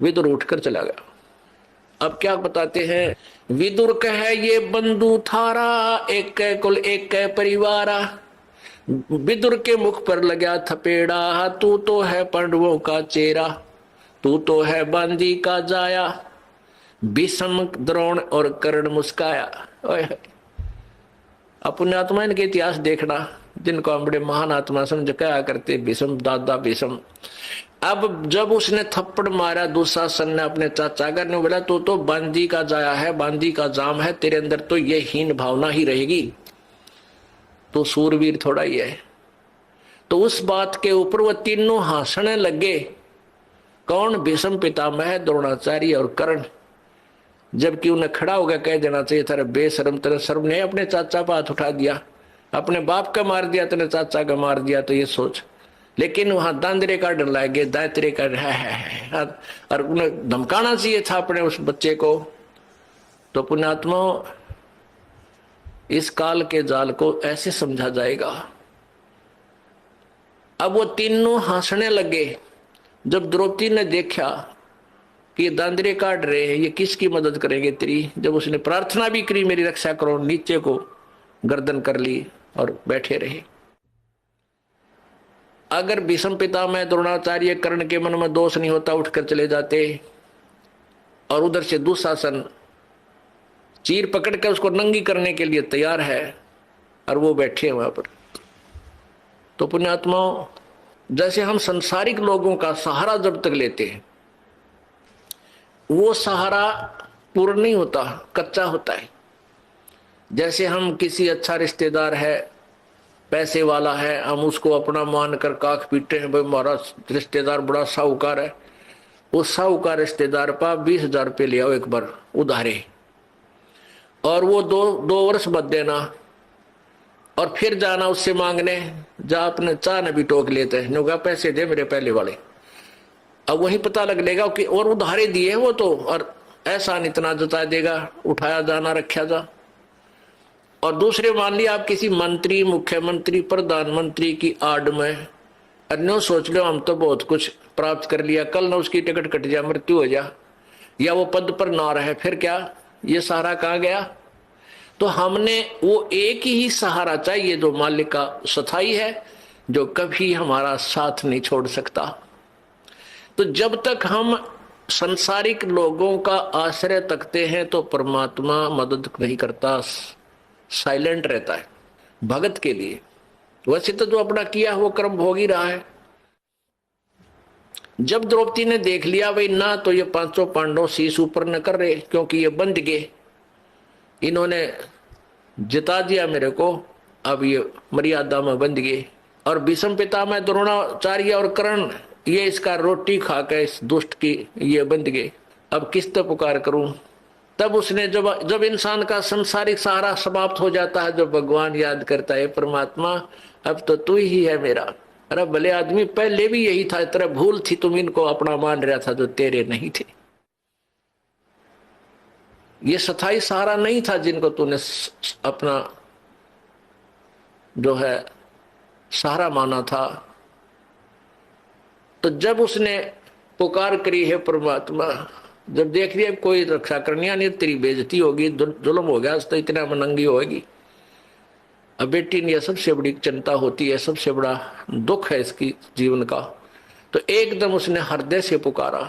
विदुर उठकर चला गया। अब क्या बताते हैं, विदुर कहे ये बंधु थारा, एक कुल एक परिवारा। विदुर के मुख पर लगा थपेड़ा, तू तो है पांडवों का चेहरा, तू तो है बांदी का जाया। भीष्म, द्रोण और कर्ण मुस्काया। अपने आत्मा इनके इतिहास देखना, जिनको हम बड़े महान आत्मा समझ कहा करते, भीष्म दादा भीष्म। अब जब उसने थप्पड़ मारा दुशासन ने अपने चाचा का, ने बोला तो बांदी का जाया है, बांदी का जाम है, तेरे अंदर तो ये हीन भावना ही रहेगी, तो सूरवीर थोड़ा ही है। तो उस बात के ऊपर वो तीनों हंसने लगे। कौन? भीष्म पितामह, द्रोणाचार्य और कर्ण। जबकि उन्हें खड़ा होकर कह देना चाहिए था, बेशरम तेरे शर्म ने अपने चाचा पर हाथ उठा दिया, अपने बाप का मार दिया, तेरे चाचा का मार दिया, तो ये सोच। लेकिन वहां दांदरे का डर लाए, दायतरे का है और उन्हें धमकाना चाहिए था अपने उस बच्चे को। तो पुण्यात्मा, इस काल के जाल को ऐसे समझा जाएगा। अब वो तीनों हंसने लगे। जब द्रौपदी ने देखा कि ये दांदरे काट रहे हैं, ये किसकी मदद करेंगे तेरी, जब उसने प्रार्थना भी करी मेरी रक्षा करो, नीचे को गर्दन कर ली और बैठे रहे। अगर भीष्म पितामह, द्रोणाचार्य, कर्ण के मन में दोष नहीं होता, उठकर चले जाते। और उधर से दुशासन चीर पकड़ कर उसको नंगी करने के लिए तैयार है और वो बैठे हैं वहां पर। तो पुण्यात्माओं, जैसे हम संसारिक लोगों का सहारा जब तक लेते हैं, वो सहारा पूर्ण नहीं होता, कच्चा होता है। जैसे हम किसी अच्छा रिश्तेदार है, पैसे वाला है, हम उसको अपना मानकर काख पीटते हैं, भाई हमारा रिश्तेदार बड़ा साहूकार है। उस साहूकार रिश्तेदार पर 20,000 रुपये ले आओ एक बार उधारे, और वो दो वर्ष मत देना, और फिर जाना उससे मांगने, जा अपने चाह ने भी टोक लेते हैं, नुका पैसे दे मेरे पहले वाले। अब वही पता लग लेगा कि और उधारे दिए वो तो, और ऐसा इतना जता देगा, उठाया जाना रखा जा। और दूसरे मान लिया आप किसी मंत्री, मुख्यमंत्री, प्रधानमंत्री की आड़ में, अन्यों सोच लो हम तो बहुत कुछ प्राप्त कर लिया, कल ना उसकी टिकट कट जाए, मृत्यु हो जा, या वो पद पर ना रहे, फिर क्या, ये सहारा कहाँ गया? तो हमने वो एक ही सहारा चाहिए जो मालिक का स्थायी है, जो कभी हमारा साथ नहीं छोड़ सकता। तो जब तक हम संसारिक लोगों का आश्रय तकते हैं तो परमात्मा मदद नहीं करता, साइलेंट रहता है भगत के लिए। वैसे तो जो अपना किया वो कर्म भोग ही रहा है। जब द्रौपदी ने देख लिया भाई ना तो ये पांचों पांडव शीश ऊपर न कर रहे, क्योंकि ये बंध गए, इन्होंने जिता दिया मेरे को, अब ये मर्यादा में बंध गए। और भीष्म पितामह, द्रोणाचार्य और कर्ण, ये इसका रोटी खा के इस दुष्ट की ये बंध गए, अब किस तो पुकार करूं। तब उसने जब इंसान का संसारिक सहारा समाप्त हो जाता है, जब भगवान याद करता है, परमात्मा अब तो तू ही है मेरा। अरे भले आदमी, पहले भी यही था, तेरा भूल थी, तुम इनको अपना मान रहा था जो तेरे नहीं थे। ये स्थायी सहारा नहीं था जिनको तूने अपना जो है सहारा माना था। तो जब उसने पुकार करी है परमात्मा, जब देख लिया कोई रक्षा करनी नहीं, तेरी बेइज्जती होगी, जुल्म हो गया, तो इतना मनंगी होगी। अब बेटी ने यह सबसे बड़ी चिंता होती है, सबसे बड़ा दुख है इसकी जीवन का। तो एकदम उसने हृदय से पुकारा,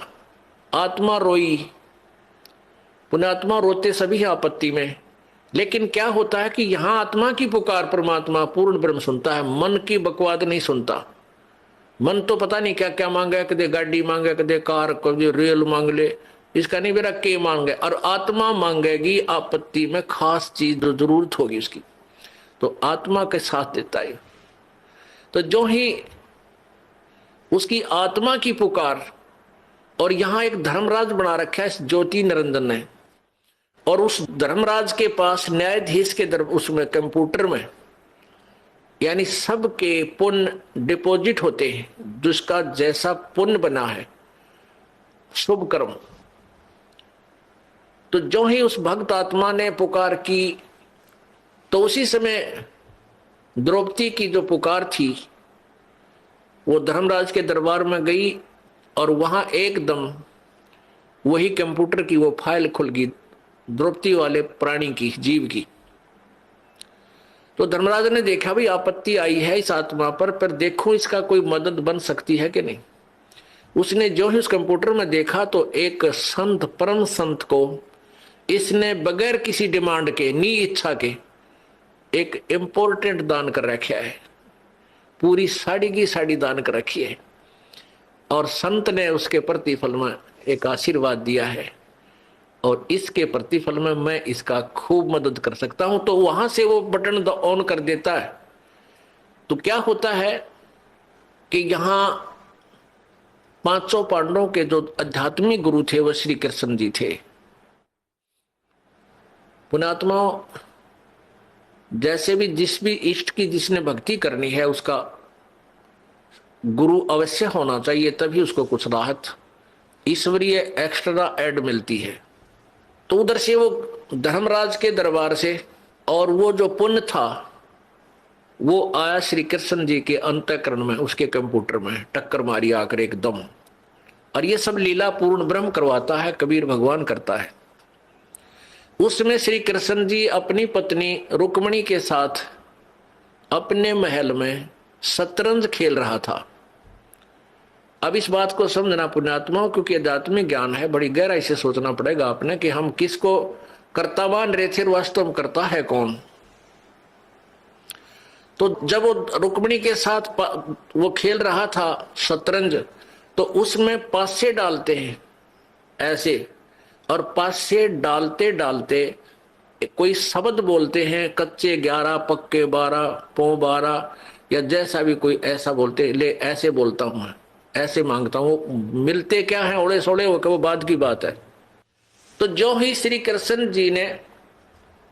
आत्मा रोई, पुण्यात्मा रोते सभी हैं आपत्ति में, लेकिन क्या होता है कि यहां आत्मा की पुकार परमात्मा पूर्ण ब्रह्म सुनता है, मन की बकवाद नहीं सुनता। मन तो पता नहीं क्या क्या मांगे, कदे गाड़ी मांगे, कदे कार, कदे रेल मांग ले, इसका नहीं मेरा के मांगे। और आत्मा मांगेगी आपत्ति में खास चीज जो जरूरत होगी उसकी, तो आत्मा के साथ देता है। तो जो ही उसकी आत्मा की पुकार, और यहां एक धर्मराज बना रखा है ज्योति निरंजन ने, और उस धर्मराज के पास न्यायाधीश के उसमें कंप्यूटर में यानी सबके पुण्य डिपॉजिट होते हैं, जिसका जैसा पुण्य बना है शुभ कर्म। तो जो ही उस भक्त आत्मा ने पुकार की, तो उसी समय द्रौपदी की जो पुकार थी वो धर्मराज के दरबार में गई, और वहां एकदम वही कंप्यूटर की वो फाइल खुल गई द्रौपदी वाले प्राणी की, जीव की। तो धर्मराज ने देखा भाई आपत्ति आई है इस आत्मा पर देखो इसका कोई मदद बन सकती है कि नहीं। उसने जो ही उस कंप्यूटर में देखा तो एक संत, परम संत को इसने बगैर किसी डिमांड के, नी इच्छा के, एक इंपॉर्टेंट दान कर रखा है, पूरी साड़ी की साड़ी दान कर रखी है, और संत ने उसके प्रतिफल में एक आशीर्वाद दिया है, और इसके प्रतिफल में मैं इसका खूब मदद कर सकता हूं। तो वहां से वो बटन ऑन कर देता है। तो क्या होता है कि यहां पांचों पांडवों के जो आध्यात्मिक गुरु थे वो श्री कृष्ण जी थे। पुण्यात्माओं, जैसे भी जिस भी इष्ट की जिसने भक्ति करनी है उसका गुरु अवश्य होना चाहिए, तभी उसको कुछ राहत ईश्वरीय एक्स्ट्रा एड मिलती है। तो उधर से वो धर्मराज के दरबार से, और वो जो पुण्य था वो आया श्री कृष्ण जी के अंतःकरण में, उसके कंप्यूटर में टक्कर मारी आकर एकदम। और ये सब लीला पूर्ण ब्रह्म करवाता है, कबीर भगवान करता है। उसमें श्री कृष्ण जी अपनी पत्नी रुक्मणी के साथ अपने महल में शतरंज खेल रहा था। अब इस बात को समझना पुण्यात्माओं, क्योंकि आध्यात्मिक ज्ञान है, बड़ी गहराई से सोचना पड़ेगा आपने कि हम किसको कर्ता मान रहे थे, वास्तव में करता है कौन। तो जब वो रुक्मणी के साथ वो खेल रहा था शतरंज, तो उसमें पासे डालते हैं ऐसे, और पासे डालते डालते कोई शब्द बोलते हैं, कच्चे 11 पक्के 12 पौ 12, या जैसा भी कोई ऐसा बोलते, ले ऐसे बोलता हूं मैं, ऐसे मांगता हूं, मिलते क्या है ओड़े सोड़े वो बाद की बात है। तो जो ही श्री कृष्ण जी ने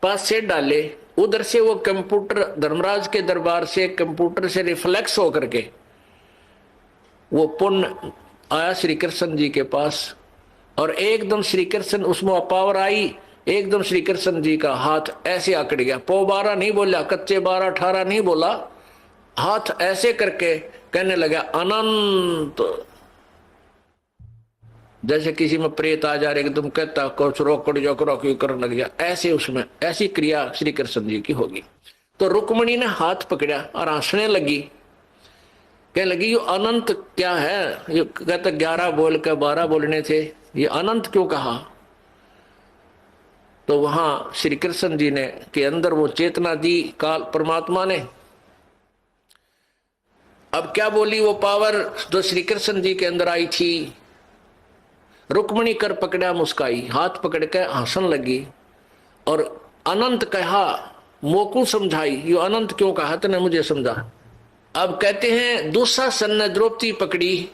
पासे डाले, उधर से वो कंप्यूटर धर्मराज के दरबार से कंप्यूटर से रिफ्लेक्स होकर के वो पुण्य आया श्री कृष्ण जी के पास, और एकदम श्री कृष्ण उसमें पावर आई, एकदम श्री कृष्ण जी का हाथ ऐसे आकड़ गया। पौ 12 नहीं बोला, कच्चे 12 18 नहीं बोला, हाथ ऐसे करके कहने लगा अनंत, जैसे किसी में प्रेत आ जा रहे एकदम कहता कुछ रोकड़ जो रोकी करने लग गया, ऐसे उसमें ऐसी क्रिया श्री कृष्ण जी की होगी। तो रुक्मणी ने हाथ पकड़ा और हंसने लगी, कहने लगी ये अनंत क्या है, ये कहते 11 बोल के 12 बोलने थे, ये अनंत क्यों कहा। तो वहां श्री कृष्ण जी ने के अंदर वो चेतना दी काल परमात्मा ने। अब क्या बोली वो पावर जो श्री कृष्ण जी के अंदर आई थी, रुक्मणी कर पकड़ा, मुस्काई, हाथ पकड़ के हंसन लगी, और अनंत कहा, मोकू समझाई, ये अनंत क्यों कहा, तने मुझे समझा। अब कहते हैं दुशासन ने द्रौपदी पकड़ी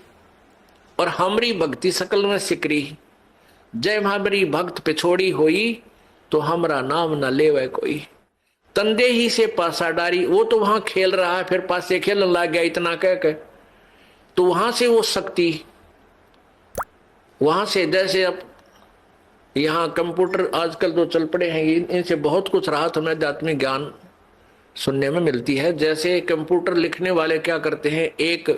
और हमरी भक्ति सकल में सिकरी, जय हमारी भक्त पिछोड़ी होई तो हमरा नाम न लेवे कोई। तंदे ही से पासा डारी, वो तो वहां खेल रहा है, फिर पासे खेलने लग गया इतना कह के, तो वहां से वो शक्ति, वहां से जैसे अब यहाँ कंप्यूटर आजकल जो चल पड़े हैं, इनसे बहुत कुछ राहत हमें आध्यात्मिक ज्ञान सुनने में मिलती है। जैसे कंप्यूटर लिखने वाले क्या करते हैं, एक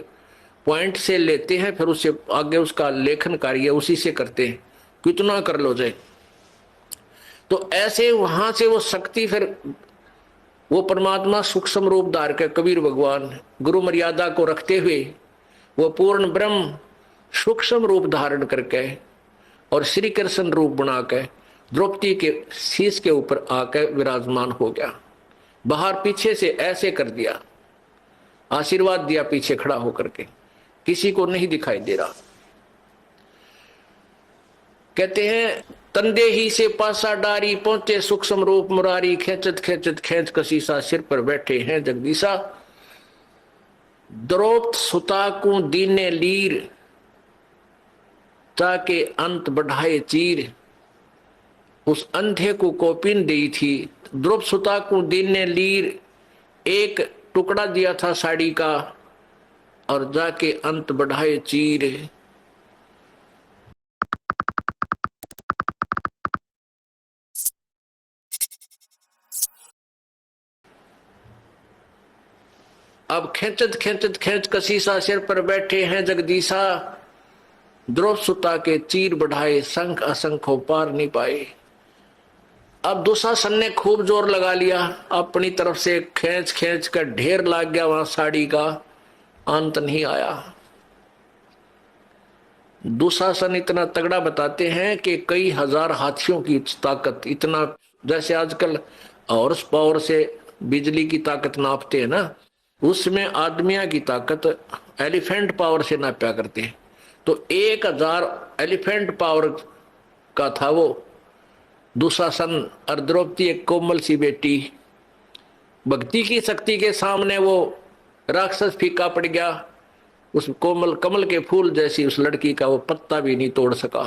पॉइंट से लेते हैं, फिर उससे आगे उसका लेखन कार्य उसी से करते हैं, कितना कर लो जाए। तो ऐसे वहां से वो शक्ति, फिर वो परमात्मा सूक्ष्म रूप धार के कबीर भगवान गुरु मर्यादा को रखते हुए वो पूर्ण ब्रह्म सूक्ष्म रूप धारण करके और श्री कृष्ण रूप बनाकर द्रौपदी के शीश के ऊपर आकर विराजमान हो गया। बाहर पीछे से ऐसे कर दिया, आशीर्वाद दिया पीछे खड़ा होकर के, किसी को नहीं दिखाई दे रहा। कहते हैं तंदे ही से पासा डारी, पहुंचे सूक्ष्म रूप मुरारी, खेचत खेचत खेच कसीसा, सिर पर बैठे हैं जगदीशा। द्रौपद सुता को दीने लीर, ताके अंत बढ़ाए चीर। उस अंधे को कौपीन दी थी। द्रौपद सुता को दीने लीर, एक टुकड़ा दिया था साड़ी का, और जाके अंत बढ़ाए चीर। अब खेचत खेचत खेच कसीसा, सिर पर बैठे हैं जगदीशा। द्रौपद सुता के चीर बढ़ाए, संख असंख्यो पार नहीं पाए। अब दुशासन ने खूब जोर लगा लिया, अपनी तरफ से खींच खींच कर ढेर लाग गया वहां साड़ी का, अंत नहीं आया। दुशासन इतना तगड़ा बताते हैं कि कई हजार हाथियों की ताकत, इतना जैसे आजकल हॉर्स पावर से बिजली की ताकत नापते हैं ना, उसमें आदमिया की ताकत एलिफेंट पावर से नापा करते हैं। तो 1000 एलिफेंट पावर का था वो दुशासन। और द्रौपदी एक कोमल सी बेटी, भक्ति की शक्ति के सामने वो राक्षस फीका पड़ गया। उस कोमल कमल के फूल जैसी उस लड़की का वो पत्ता भी नहीं तोड़ सका,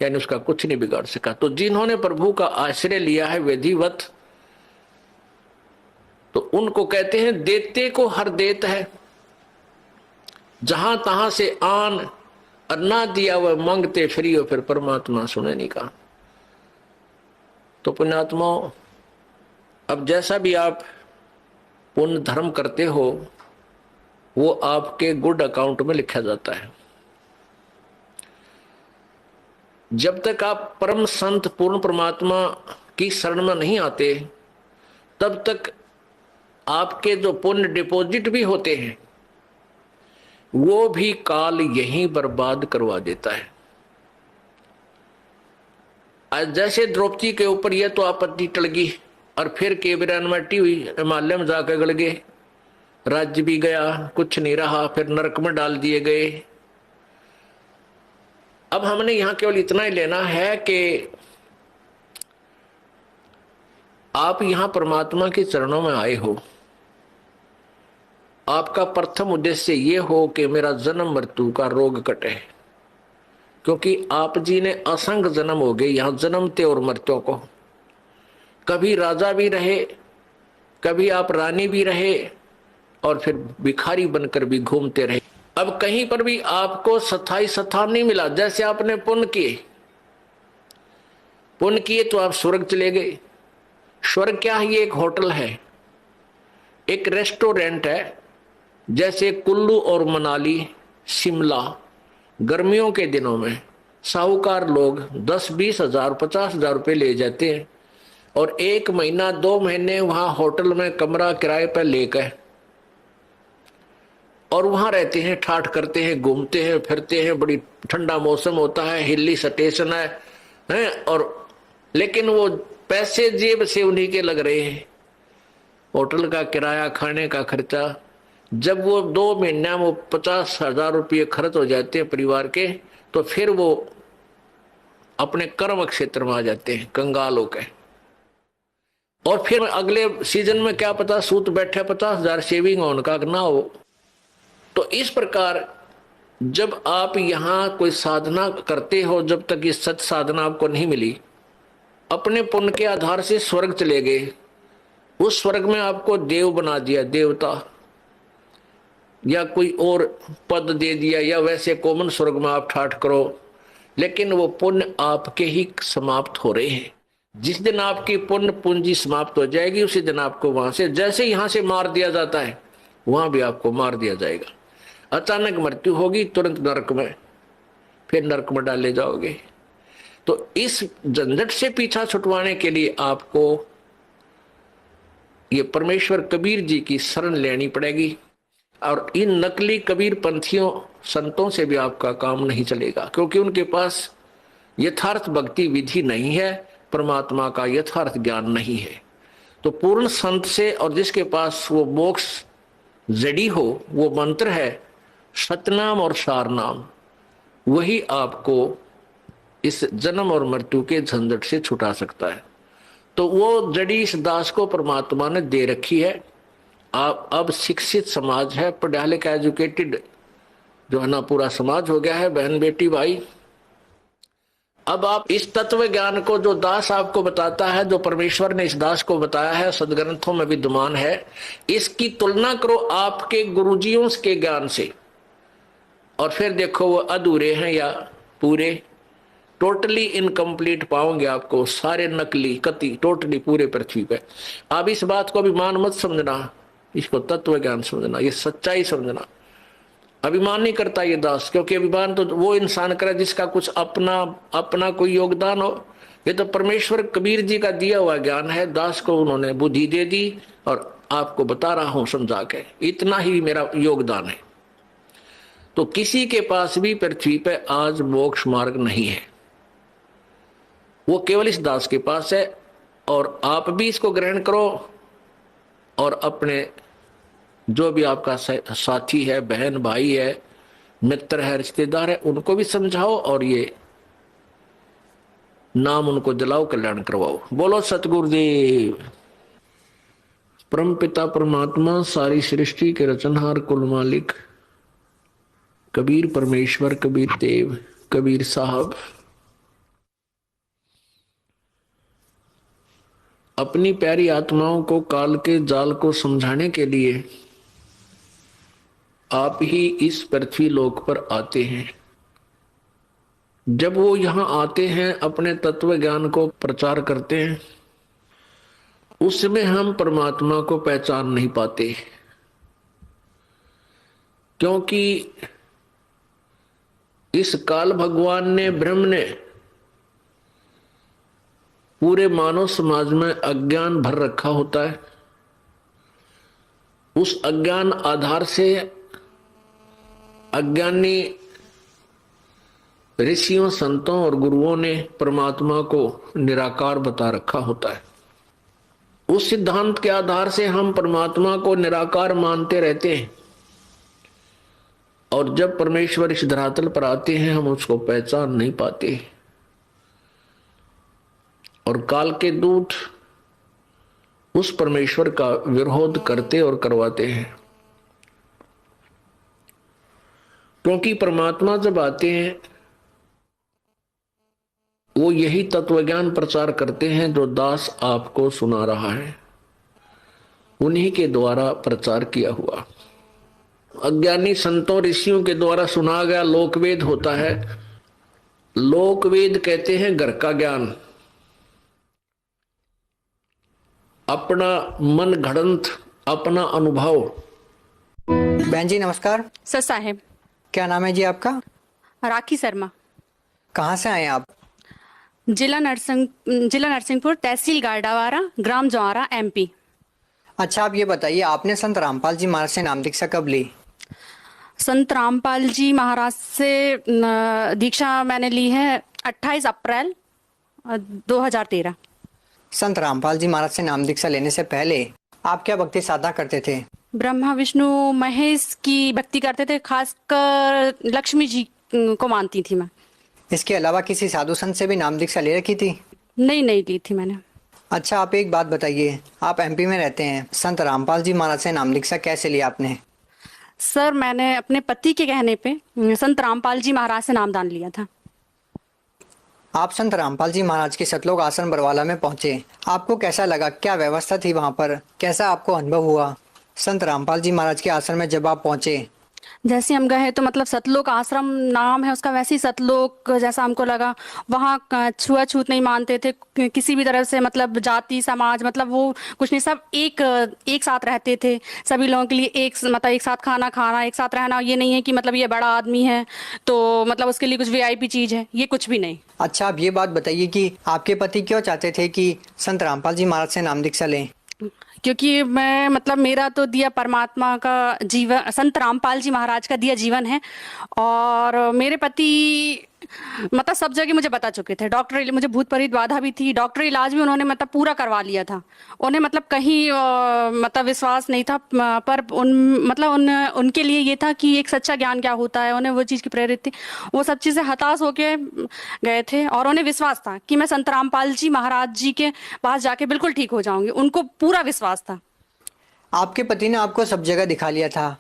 यानी उसका कुछ नहीं बिगाड़ सका। तो जिन्होंने प्रभु का आश्रय लिया है विधिवत, तो उनको कहते हैं देते को हर देत है, जहां तहां से आन और ना दिया वह मांगते फ्री हो, फिर परमात्मा सुने नहीं कहा। तो पुण्यात्मा, अब जैसा भी आप पुण्य धर्म करते हो वो आपके गुड अकाउंट में लिखा जाता है। जब तक आप परम संत पूर्ण परमात्मा की शरण में नहीं आते, तब तक आपके जो पुण्य डिपॉजिट भी होते हैं वो भी काल यहीं बर्बाद करवा देता है। आज जैसे द्रौपदी के ऊपर यह तो आपत्ति टल गई, और फिर केवरानमटी हुई, हिमालय में जाकर गल गए, राज्य भी गया, कुछ नहीं रहा, फिर नरक में डाल दिए गए। अब हमने यहां केवल इतना ही लेना है कि आप यहां परमात्मा के चरणों में आए हो, आपका प्रथम उद्देश्य ये हो कि मेरा जन्म मृत्यु का रोग कटे, क्योंकि आप जी ने असंख्य जन्म हो गए यहां जन्मते और मरते को। कभी राजा भी रहे, कभी आप रानी भी रहे, और फिर भिखारी बनकर भी घूमते रहे। अब कहीं पर भी आपको स्थायी स्थान नहीं मिला। जैसे आपने पुण्य किए तो आप स्वर्ग चले गए। स्वर्ग क्या है? ये एक होटल है, एक रेस्टोरेंट है। जैसे कुल्लू और मनाली, शिमला, गर्मियों के दिनों में साहूकार लोग 10-20 हजार 50 हजार रुपये ले जाते हैं, और 1 महीना 2 महीने वहां होटल में कमरा किराए पर लेकर और वहां रहते हैं, ठाठ करते हैं, घूमते हैं, फिरते हैं। बड़ी ठंडा मौसम होता है, हिली स्टेशन है, और लेकिन वो पैसे जेब से उन्हीं के लग रहे हैं, होटल का किराया, खाने का खर्चा। जब वो 2 महीना वो 50 हजार रुपये खर्च हो जाते हैं परिवार के, तो फिर वो अपने कर्म क्षेत्र में आ जाते हैं कंगाल होकर। और फिर अगले सीजन में क्या पता सूत बैठे 50 हजार सेविंग हो उनका ना हो। तो इस प्रकार जब आप यहाँ कोई साधना करते हो, जब तक ये सच साधना आपको नहीं मिली, अपने पुण्य के आधार से स्वर्ग चले गए। उस स्वर्ग में आपको देव बना दिया, देवता, या कोई और पद दे दिया, या वैसे कॉमन स्वर्ग में आप ठाठ करो, लेकिन वो पुण्य आपके ही समाप्त हो रहे हैं। जिस दिन आपकी पुण्य पूंजी समाप्त हो जाएगी, उसी दिन आपको वहां से, जैसे यहां से मार दिया जाता है, वहां भी आपको मार दिया जाएगा। अचानक मृत्यु होगी, तुरंत नरक में, फिर नरक में डाले जाओगे। तो इस झंझट से पीछा छुटवाने के लिए आपको ये परमेश्वर कबीर जी की शरण लेनी पड़ेगी। और इन नकली कबीर पंथियों संतों से भी आपका काम नहीं चलेगा, क्योंकि उनके पास यथार्थ भक्ति विधि नहीं है, परमात्मा का यथार्थ ज्ञान नहीं है। तो पूर्ण संत से और जिसके पास वो मोक्ष जड़ी हो, वो मंत्र है सतनाम और सारनाम, वही आपको इस जन्म और मृत्यु के झंझट से छुटा सकता है। तो वो जड़ी इस दास को परमात्मा ने दे रखी है। आप अब शिक्षित समाज है, पढ़ा लिखा एजुकेटेड जो है ना पूरा समाज हो गया है, बहन बेटी भाई। अब आप इस तत्व ज्ञान को जो दास आपको बताता है, जो परमेश्वर ने इस दास को बताया है, सदग्रंथों में विद्यमान है, इसकी तुलना करो आपके गुरुजियों के ज्ञान से, और फिर देखो वो अधूरे हैं या पूरे। टोटली इनकम्प्लीट पाओगे आपको, सारे नकली कति टोटली पूरे पृथ्वी पे। आप इस बात को अभिमान मत समझना, इसको तत्व ज्ञान समझना, ये सच्चाई समझना। अभिमान नहीं करता ये दास, क्योंकि अभिमान तो वो इंसान करे जिसका कुछ अपना कोई योगदान हो। ये तो परमेश्वर कबीर जी का दिया हुआ ज्ञान है, दास को उन्होंने बुद्धि दे दी और आपको बता रहा हूं समझा के, इतना ही मेरा योगदान है। तो किसी के पास भी पृथ्वी पे आज मोक्ष मार्ग नहीं है, वो केवल इस दास के पास है। और आप भी इसको ग्रहण करो और अपने जो भी आपका साथी है, बहन भाई है, मित्र है, रिश्तेदार है, उनको भी समझाओ और ये नाम उनको दिलाओ, कल्याण करवाओ। बोलो सतगुरुदेव। परम पिता परमात्मा, सारी सृष्टि के रचनहार, कुल मालिक कबीर परमेश्वर, कबीर देव, कबीर साहब अपनी प्यारी आत्माओं को काल के जाल को समझाने के लिए आप ही इस पृथ्वी लोक पर आते हैं। जब वो यहां आते हैं, अपने तत्व ज्ञान को प्रचार करते हैं, उसमें हम परमात्मा को पहचान नहीं पाते, क्योंकि इस काल भगवान ने, ब्रह्म ने पूरे मानव समाज में अज्ञान भर रखा होता है। उस अज्ञान आधार से अज्ञानी ऋषियों, संतों और गुरुओं ने परमात्मा को निराकार बता रखा होता है। उस सिद्धांत के आधार से हम परमात्मा को निराकार मानते रहते हैं, और जब परमेश्वर इस धरातल पर आते हैं हम उसको पहचान नहीं पाते, और काल के दूत उस परमेश्वर का विरोध करते और करवाते हैं। क्योंकि परमात्मा जब आते हैं वो यही तत्वज्ञान प्रचार करते हैं जो दास आपको सुना रहा है, उन्हीं के द्वारा प्रचार किया हुआ। अज्ञानी संतों ऋषियों के द्वारा सुना गया लोकवेद होता है। लोकवेद कहते हैं घर का ज्ञान, अपना मन घड़ंत, अपना अनुभव। बहन जी नमस्कार। सर साहेब। क्या नाम है जी आपका? राखी शर्मा। कहाँ से आए आप? जिला नरसिंहपुर, तहसील गारडावारा, ग्राम जवारा, MP। अच्छा, आप ये बताइए, आपने संत रामपाल जी महाराज से नाम दीक्षा कब ली? संत रामपाल जी महाराज से दीक्षा मैंने ली है 28 अप्रैल 2013। संत रामपाल जी महाराज से नाम दीक्षा लेने से पहले आप क्या भक्ति साधना करते थे? ब्रह्मा विष्णु महेश की भक्ति करते थे, खासकर लक्ष्मी जी को मानती थी मैं। इसके अलावा किसी साधु संत से भी नाम दीक्षा ले रखी थी? नहीं ली थी मैंने। अच्छा, आप एक बात बताइए, आप MP में रहते हैं, संत रामपाल जी महाराज से नाम दीक्षा कैसे लिया आपने? सर मैंने अपने पति के कहने पे संत रामपाल जी महाराज से नामदान लिया था। आप संत रामपाल जी महाराज के सतलोक आश्रम बरवाला में पहुंचे, आपको कैसा लगा? क्या व्यवस्था थी वहां पर? कैसा आपको अनुभव हुआ संत रामपाल जी महाराज के आश्रम में जब आप पहुंचे? जैसे हम गए तो मतलब सतलोक आश्रम नाम है उसका, वैसे ही सतलोक जैसा हमको लगा। वहाँ छुआछूत नहीं मानते थे किसी भी तरह से, मतलब जाति समाज मतलब वो कुछ नहीं, सब एक साथ रहते थे। सभी लोगों के लिए एक साथ खाना, एक साथ रहना। ये नहीं है कि मतलब ये बड़ा आदमी है तो मतलब उसके लिए कुछ VIP चीज है, ये कुछ भी नहीं। अच्छा, आप ये बात बताइए कि आपके पति क्यों चाहते थे कि संत रामपाल जी महाराज से नाम दीक्षा लें? क्योंकि मैं मतलब मेरा तो दिया परमात्मा का जीवन, संत रामपाल जी महाराज का दिया जीवन है, और मेरे पति मतलब सब जगह मुझे बता चुके थे डॉक्टर, मुझे भूत प्रेत बाधा भी थी, डॉक्टर इलाज भी उन्होंने मतलब पूरा करवा लिया था। उन्हें मतलब कहीं मतलब विश्वास नहीं था, पर उनके लिए ये था कि एक सच्चा ज्ञान क्या होता है, उन्हें वो चीज़ की प्रेरित थी। वो सब चीज़ें हताश होके गए थे और उन्हें विश्वास था कि मैं संत रामपाल जी महाराज जी के पास जाके बिल्कुल ठीक हो जाऊंगी, उनको पूरा विश्वास था। आपके पति ने आपको सब जगह दिखा लिया था,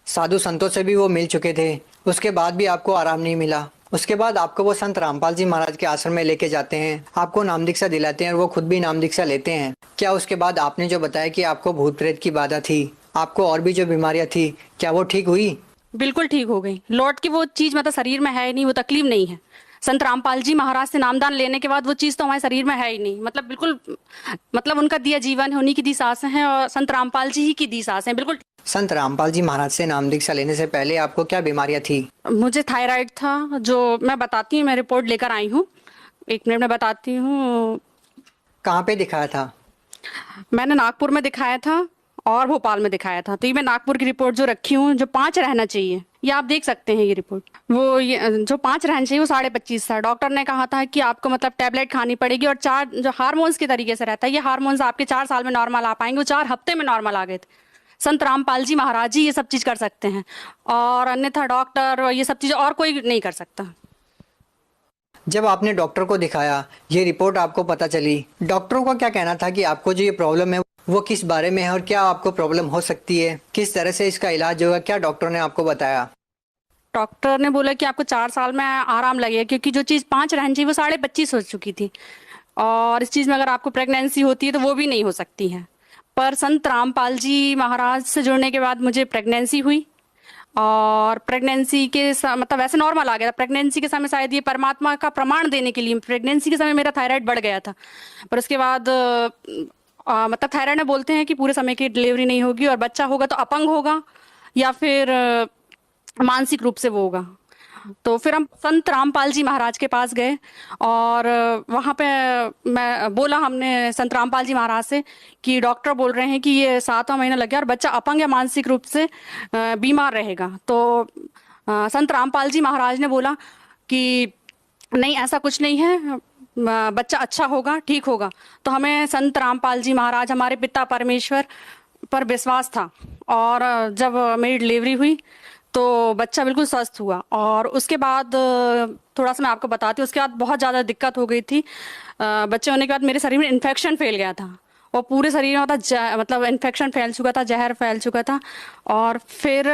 साधु संतों से भी वो मिल चुके थे, उसके बाद भी आपको आराम नहीं मिला। उसके बाद आपको वो संत रामपाल जी महाराज के आश्रम में लेके जाते हैं, आपको नाम दीक्षा दिलाते हैं और वो खुद भी नाम दीक्षा लेते हैं। क्या उसके बाद आपने जो बताया कि आपको भूत प्रेत की बाधा थी, आपको और भी जो बीमारियां थी, क्या वो ठीक हुई? बिल्कुल ठीक हो गई, लौट के वो चीज़ मतलब शरीर में है ही नहीं, वो तकलीफ नहीं है। संत रामपाल जी महाराज से नामदान लेने के बाद वो चीज़ तो हमारे शरीर में है ही नहीं, मतलब बिल्कुल, मतलब उनका दिया जीवन है, उन्हीं की दी सांसें हैं और संत रामपाल जी ही की दी सांसें बिल्कुल। संत रामपाल जी महाराज से नाम दीक्षा लेने से पहले आपको क्या बीमारियां थी? मुझे थायराइड था, जो मैं बताती हूँ, मैं रिपोर्ट लेकर आई हूँ, 1 मिनट में बताती हूँ। कहाँ पे दिखाया था? मैंने नागपुर में दिखाया था और भोपाल में दिखाया था। तो ये मैं नागपुर की रिपोर्ट जो रखी हूँ, जो 5 रहना चाहिए, ये आप देख सकते हैं। ये रिपोर्ट वो ये जो 5 रहना चाहिए वो 25.5 था। डॉक्टर ने कहा था कि आपको मतलब टैबलेट खानी पड़ेगी और 4 जो हार्मोन्स के तरीके से रहता है, ये हार्मोन्स आपके 4 साल में नॉर्मल आ पाएंगे, वो 4 हफ्ते में नॉर्मल आ गए थे। संत रामपाल जी महाराज जी ये सब चीज़ कर सकते हैं और अन्यथा डॉक्टर ये सब चीज़ और कोई नहीं कर सकता। जब आपने डॉक्टर को दिखाया, ये रिपोर्ट आपको पता चली, डॉक्टरों का क्या कहना था कि आपको जो ये प्रॉब्लम है वो किस बारे में है और क्या आपको प्रॉब्लम हो सकती है, किस तरह से इसका इलाज होगा, क्या डॉक्टर ने आपको बताया? डॉक्टर ने बोला कि आपको 4 साल में आराम लगेगा, क्योंकि जो चीज़ 5 रहनी चाहिए वो 25.5 हो चुकी थी और इस चीज़ में अगर आपको प्रेगनेंसी होती है तो वो भी नहीं हो सकती है। पर संत रामपाल जी महाराज से जुड़ने के बाद मुझे प्रेगनेंसी हुई और प्रेगनेंसी के मतलब वैसे नॉर्मल आ गया था। प्रेगनेंसी के समय शायद ये परमात्मा का प्रमाण देने के लिए, प्रेगनेंसी के समय मेरा थायराइड बढ़ गया था, पर उसके बाद मतलब थायराइड में बोलते हैं कि पूरे समय की डिलीवरी नहीं होगी और बच्चा होगा तो अपंग होगा या फिर मानसिक रूप से वो होगा। तो फिर हम संत रामपाल जी महाराज के पास गए और वहाँ पे मैं बोला हमने संत रामपाल जी महाराज से कि डॉक्टर बोल रहे हैं कि ये 7वां महीना लग गया और बच्चा अपंग या मानसिक रूप से बीमार रहेगा। तो संत रामपाल जी महाराज ने बोला कि नहीं, ऐसा कुछ नहीं है, बच्चा अच्छा होगा, ठीक होगा। तो हमें संत रामपाल जी महाराज, हमारे पिता परमेश्वर पर विश्वास था और जब मेरी डिलीवरी हुई तो बच्चा बिल्कुल स्वस्थ हुआ। और उसके बाद थोड़ा सा मैं आपको बताती हूँ, उसके बाद बहुत ज़्यादा दिक्कत हो गई थी। बच्चे होने के बाद मेरे शरीर में इन्फेक्शन फैल गया था और पूरे शरीर में मतलब इन्फेक्शन फैल चुका था, जहर फैल चुका था। और फिर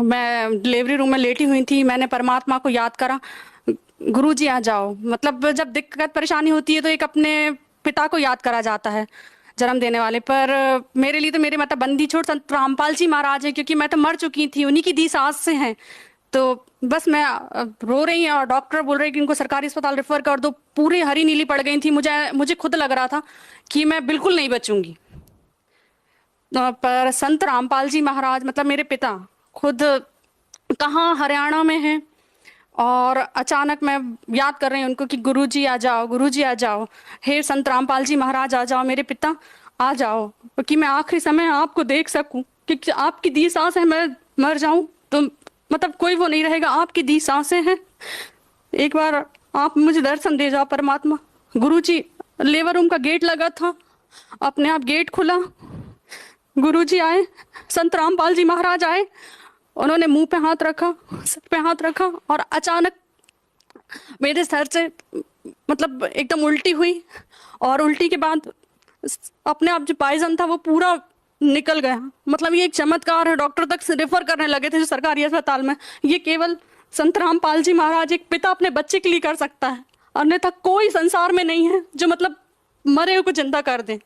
मैं डिलीवरी रूम में लेटी हुई थी, मैंने परमात्मा को याद करा, गुरु जी आ जाओ। मतलब जब दिक्कत परेशानी होती है तो एक अपने पिता को याद करा जाता है, जन्म देने वाले। पर मेरे लिए तो मेरे मतलब बंदी छोड़ संत रामपाल जी महाराज है, क्योंकि मैं तो मर चुकी थी, उन्हीं की दी सांस से हैं। तो बस मैं रो रही और डॉक्टर बोल रहे कि इनको सरकारी अस्पताल रेफर कर दो। पूरी हरी नीली पड़ गई थी, मुझे खुद लग रहा था कि मैं बिल्कुल नहीं बचूंगी। पर संत रामपाल जी महाराज मतलब मेरे पिता खुद कहाँ हरियाणा में हैं और अचानक मैं याद कर रही हूँ उनको कि गुरुजी आ जाओ, गुरुजी आ जाओ, हे संत रामपाल जी महाराज आ जाओ, मेरे पिता आ जाओ, कि मैं आखिरी समय आपको देख सकूं, क्योंकि आपकी दी सांस है, मैं मर जाऊं तो मतलब कोई वो नहीं रहेगा, आपकी दी सांसें हैं, एक बार आप मुझे दर्शन दे जाओ परमात्मा। गुरुजी, लेबर रूम का गेट लगा था, अपने आप गेट खुला, गुरुजी आए, संत रामपाल जी महाराज आए, उन्होंने मुंह पे हाथ रखा, सर पे हाथ रखा और अचानक मेरे सर से मतलब एकदम उल्टी हुई और उल्टी के बाद अपने आप जो पॉइजन था वो पूरा निकल गया। मतलब ये एक चमत्कार है, डॉक्टर तक से रेफर करने लगे थे जो सरकारी अस्पताल में। ये केवल संत रामपाल जी महाराज, एक पिता अपने बच्चे के लिए कर सकता है, अन्यथा कोई संसार में नहीं है जो मतलब मरे हुए को जिंदा कर दे।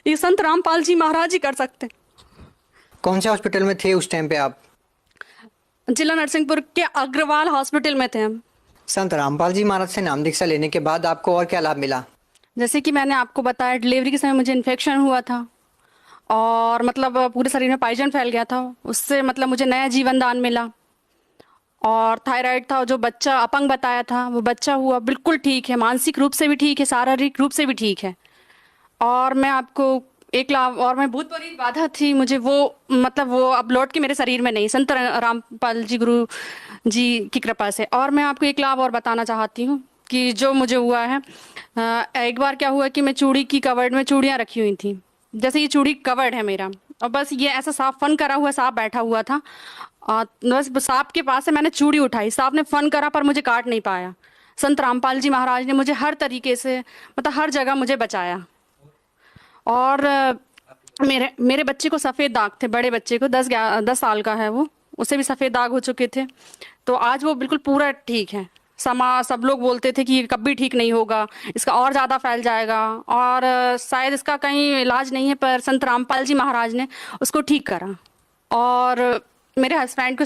ये संत रामपाल जी महाराज ही कर सकते। कौन से हॉस्पिटल में थे उस टाइम पे आप? जिला नरसिंहपुर के अग्रवाल हॉस्पिटल में थे हम। संत रामपाल जी महाराज से नाम दीक्षा लेने के बाद आपको और क्या लाभ मिला? जैसे कि मैंने आपको बताया, डिलीवरी के समय मुझे इन्फेक्शन हुआ था और मतलब पूरे शरीर में पॉइजन फैल गया था, उससे मतलब मुझे नया जीवन दान मिला। और थायराइड था, जो बच्चा अपंग बताया था वो बच्चा हुआ, बिल्कुल ठीक है, मानसिक रूप से भी ठीक है, शारीरिक रूप से भी ठीक है। और मैं आपको एक लाभ और मैं बहुत बड़ी बाधा थी मुझे, वो मतलब वो अब लौट के मेरे शरीर में नहीं, संत रामपाल जी गुरु जी की कृपा से। और मैं आपको एक लाभ और बताना चाहती हूँ कि जो मुझे हुआ है, एक बार क्या हुआ कि मैं चूड़ी की कवर्ड में चूड़ियाँ रखी हुई थी, जैसे ये चूड़ी कवर्ड है मेरा, और बस ये ऐसा सांप फन करा हुआ सांप बैठा हुआ था, और बस सांप के पास से मैंने चूड़ी उठाई, सांप ने फन करा पर मुझे काट नहीं पाया। संत रामपाल जी महाराज ने मुझे हर तरीके से मतलब हर जगह मुझे बचाया। और मेरे बच्चे को सफ़ेद दाग थे, बड़े बच्चे को 10 साल का है वो, उसे भी सफ़ेद दाग हो चुके थे, तो आज वो बिल्कुल पूरा ठीक है। सब लोग बोलते थे कि ये कभी ठीक नहीं होगा, इसका और ज़्यादा फैल जाएगा और शायद इसका कहीं इलाज नहीं है, पर संत रामपाल जी महाराज ने उसको ठीक करा। और मेरे हस्बैंड को